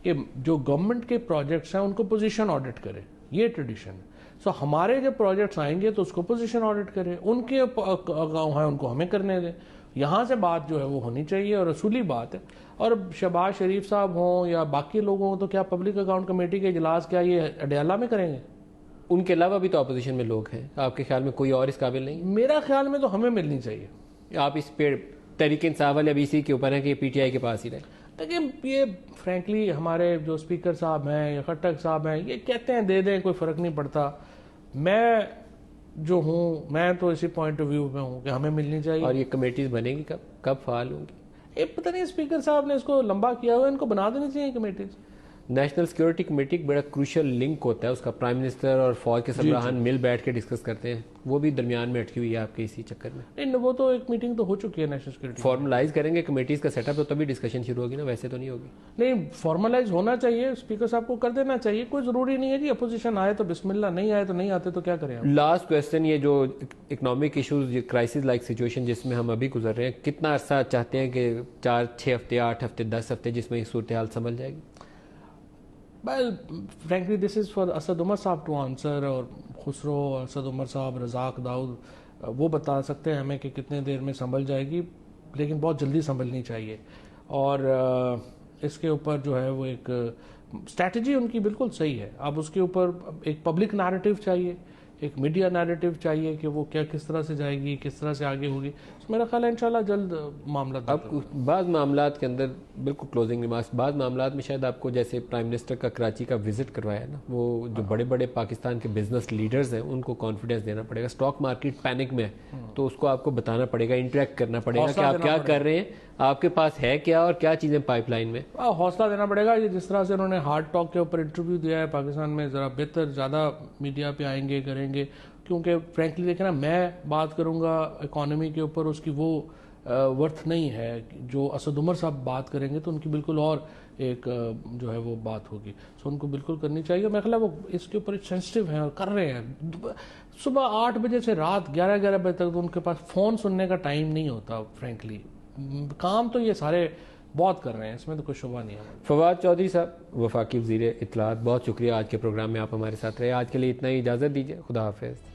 कि जो गवर्नमेंट के प्रोजेक्ट्स हैं उनको पोजीशन ऑडिट करे, ये ट्रेडिशन है। सो हमारे जब प्रोजेक्ट्स आएंगे तो उसको पोजीशन ऑडिट करें, उनके गाँव हैं उनको हमें करने दें। यहाँ से बात जो है वो होनी चाहिए और असूली बात है। और शहबाज शरीफ साहब हों या बाकी लोगों हो, तो क्या पब्लिक अकाउंट कमेटी के इजलास क्या ये अडयाला में करेंगे? उनके अलावा भी तो अपोजिशन में लोग हैं, आपके ख्याल में कोई और इस काबिल नहीं? मेरा ख्याल में तो हमें मिलनी चाहिए। आप इस पे तहरीक इंसाफ वाले अभी इसी के ऊपर है कि पीटीआई के पास ही रहे? देखिए, ये फ्रैंकली हमारे जो स्पीकर साहब हैं या खट्टक साहब हैं, ये कहते हैं दे दें, कोई फ़र्क नहीं पड़ता। मैं जो हूँ, मैं तो इसी पॉइंट ऑफ व्यू में हूँ कि हमें मिलनी चाहिए। और ये कमेटीज बनेगी कब फाल होंगी? ये पता नहीं, स्पीकर साहब ने इसको लंबा किया हुआ है, इनको बना देनी चाहिए कमेटीज। नेशनल सिक्योरिटी कमेटी एक बड़ा क्रूशियल लिंक होता है उसका, प्राइम मिनिस्टर और फौज के सरबराहान मिल बैठ के डिस्कस करते हैं, वो भी दरमियान में अटकी हुई है आपके इसी चक्कर में। नहीं, वो तो एक मीटिंग तो हो चुकी है नेशनल सिक्योरिटी। फॉर्मलाइज करेंगे कमेटीज का सेटअप तो तभी डिस्कशन शुरू होगी ना, वैसे तो नहीं होगी। नहीं, फॉर्मलाइज होना चाहिए, स्पीकर साहब को कर देना चाहिए। कोई जरूरी नहीं है जी अपोजिशन आए तो बिस्मिल्लाह, नहीं आए तो नहीं आते तो क्या करें। लास्ट क्वेश्चन, ये जो economic issues, crisis like situation जिसमें हम अभी गुजर रहे हैं, कितना अरसा चाहते हैं कि 4-6 हफ्ते, 8 हफ्ते, 10 हफ्ते जिसमें ये सूरत हाल संभल जाएगी? Well, frankly, this is for Asad Umar साहब टू आंसर, और खुसरो, असद उमर साहब, रज़ाक दाऊद, वो बता सकते हैं हमें कि कितने देर में संभल जाएगी, लेकिन बहुत जल्दी संभलनी चाहिए। और इसके ऊपर जो है वो एक स्ट्रैटेजी उनकी बिल्कुल सही है। अब उसके ऊपर एक पब्लिक नैरेटिव चाहिए, एक मीडिया नैरेटिव चाहिए कि वो क्या, किस तरह से जाएगी, किस तरह से आगे होगी। तो मेरा ख्याल है इंशाल्लाह जल्द मामला। अब बाद मामलात के अंदर बिल्कुल क्लोजिंग रिमार्क्स, बाद मामलात में शायद आपको जैसे प्राइम मिनिस्टर का कराची का विजिट करवाया ना, वो जो बड़े बड़े पाकिस्तान के बिजनेस लीडर्स हैं उनको कॉन्फिडेंस देना पड़ेगा। स्टॉक मार्केट पैनिक में है तो उसको आपको बताना पड़ेगा, इंटरेक्ट करना पड़ेगा कि आप क्या कर रहे हैं, आपके पास है क्या और क्या चीज़ें पाइपलाइन में। हौसला देना पड़ेगा। ये जिस तरह से उन्होंने हार्ड टॉक के ऊपर इंटरव्यू दिया है पाकिस्तान में, ज़रा बेहतर, ज़्यादा मीडिया पे आएंगे, करेंगे। क्योंकि फ्रैंकली देखें ना, मैं बात करूँगा इकॉनमी के ऊपर, उसकी वो वर्थ नहीं है। जो असद उमर साहब बात करेंगे तो उनकी बिल्कुल और एक जो है वो बात होगी। सो उनको बिल्कुल करनी चाहिए। मेरा ख्याल है वो इसके ऊपर सेंसिटिव हैं और कर रहे हैं। सुबह 8 बजे से रात 11-11 बजे तक तो उनके पास फ़ोन सुनने का टाइम नहीं होता। फ्रैंकली काम तो ये सारे बहुत कर रहे हैं, इसमें तो कोई शुबा नहीं है। फवाद चौधरी साहब, वफाकी वज़ीर इत्तलात, बहुत शुक्रिया आज के प्रोग्राम में आप हमारे साथ रहे। आज के लिए इतना ही, इजाज़त दीजिए, खुदा हाफिज़।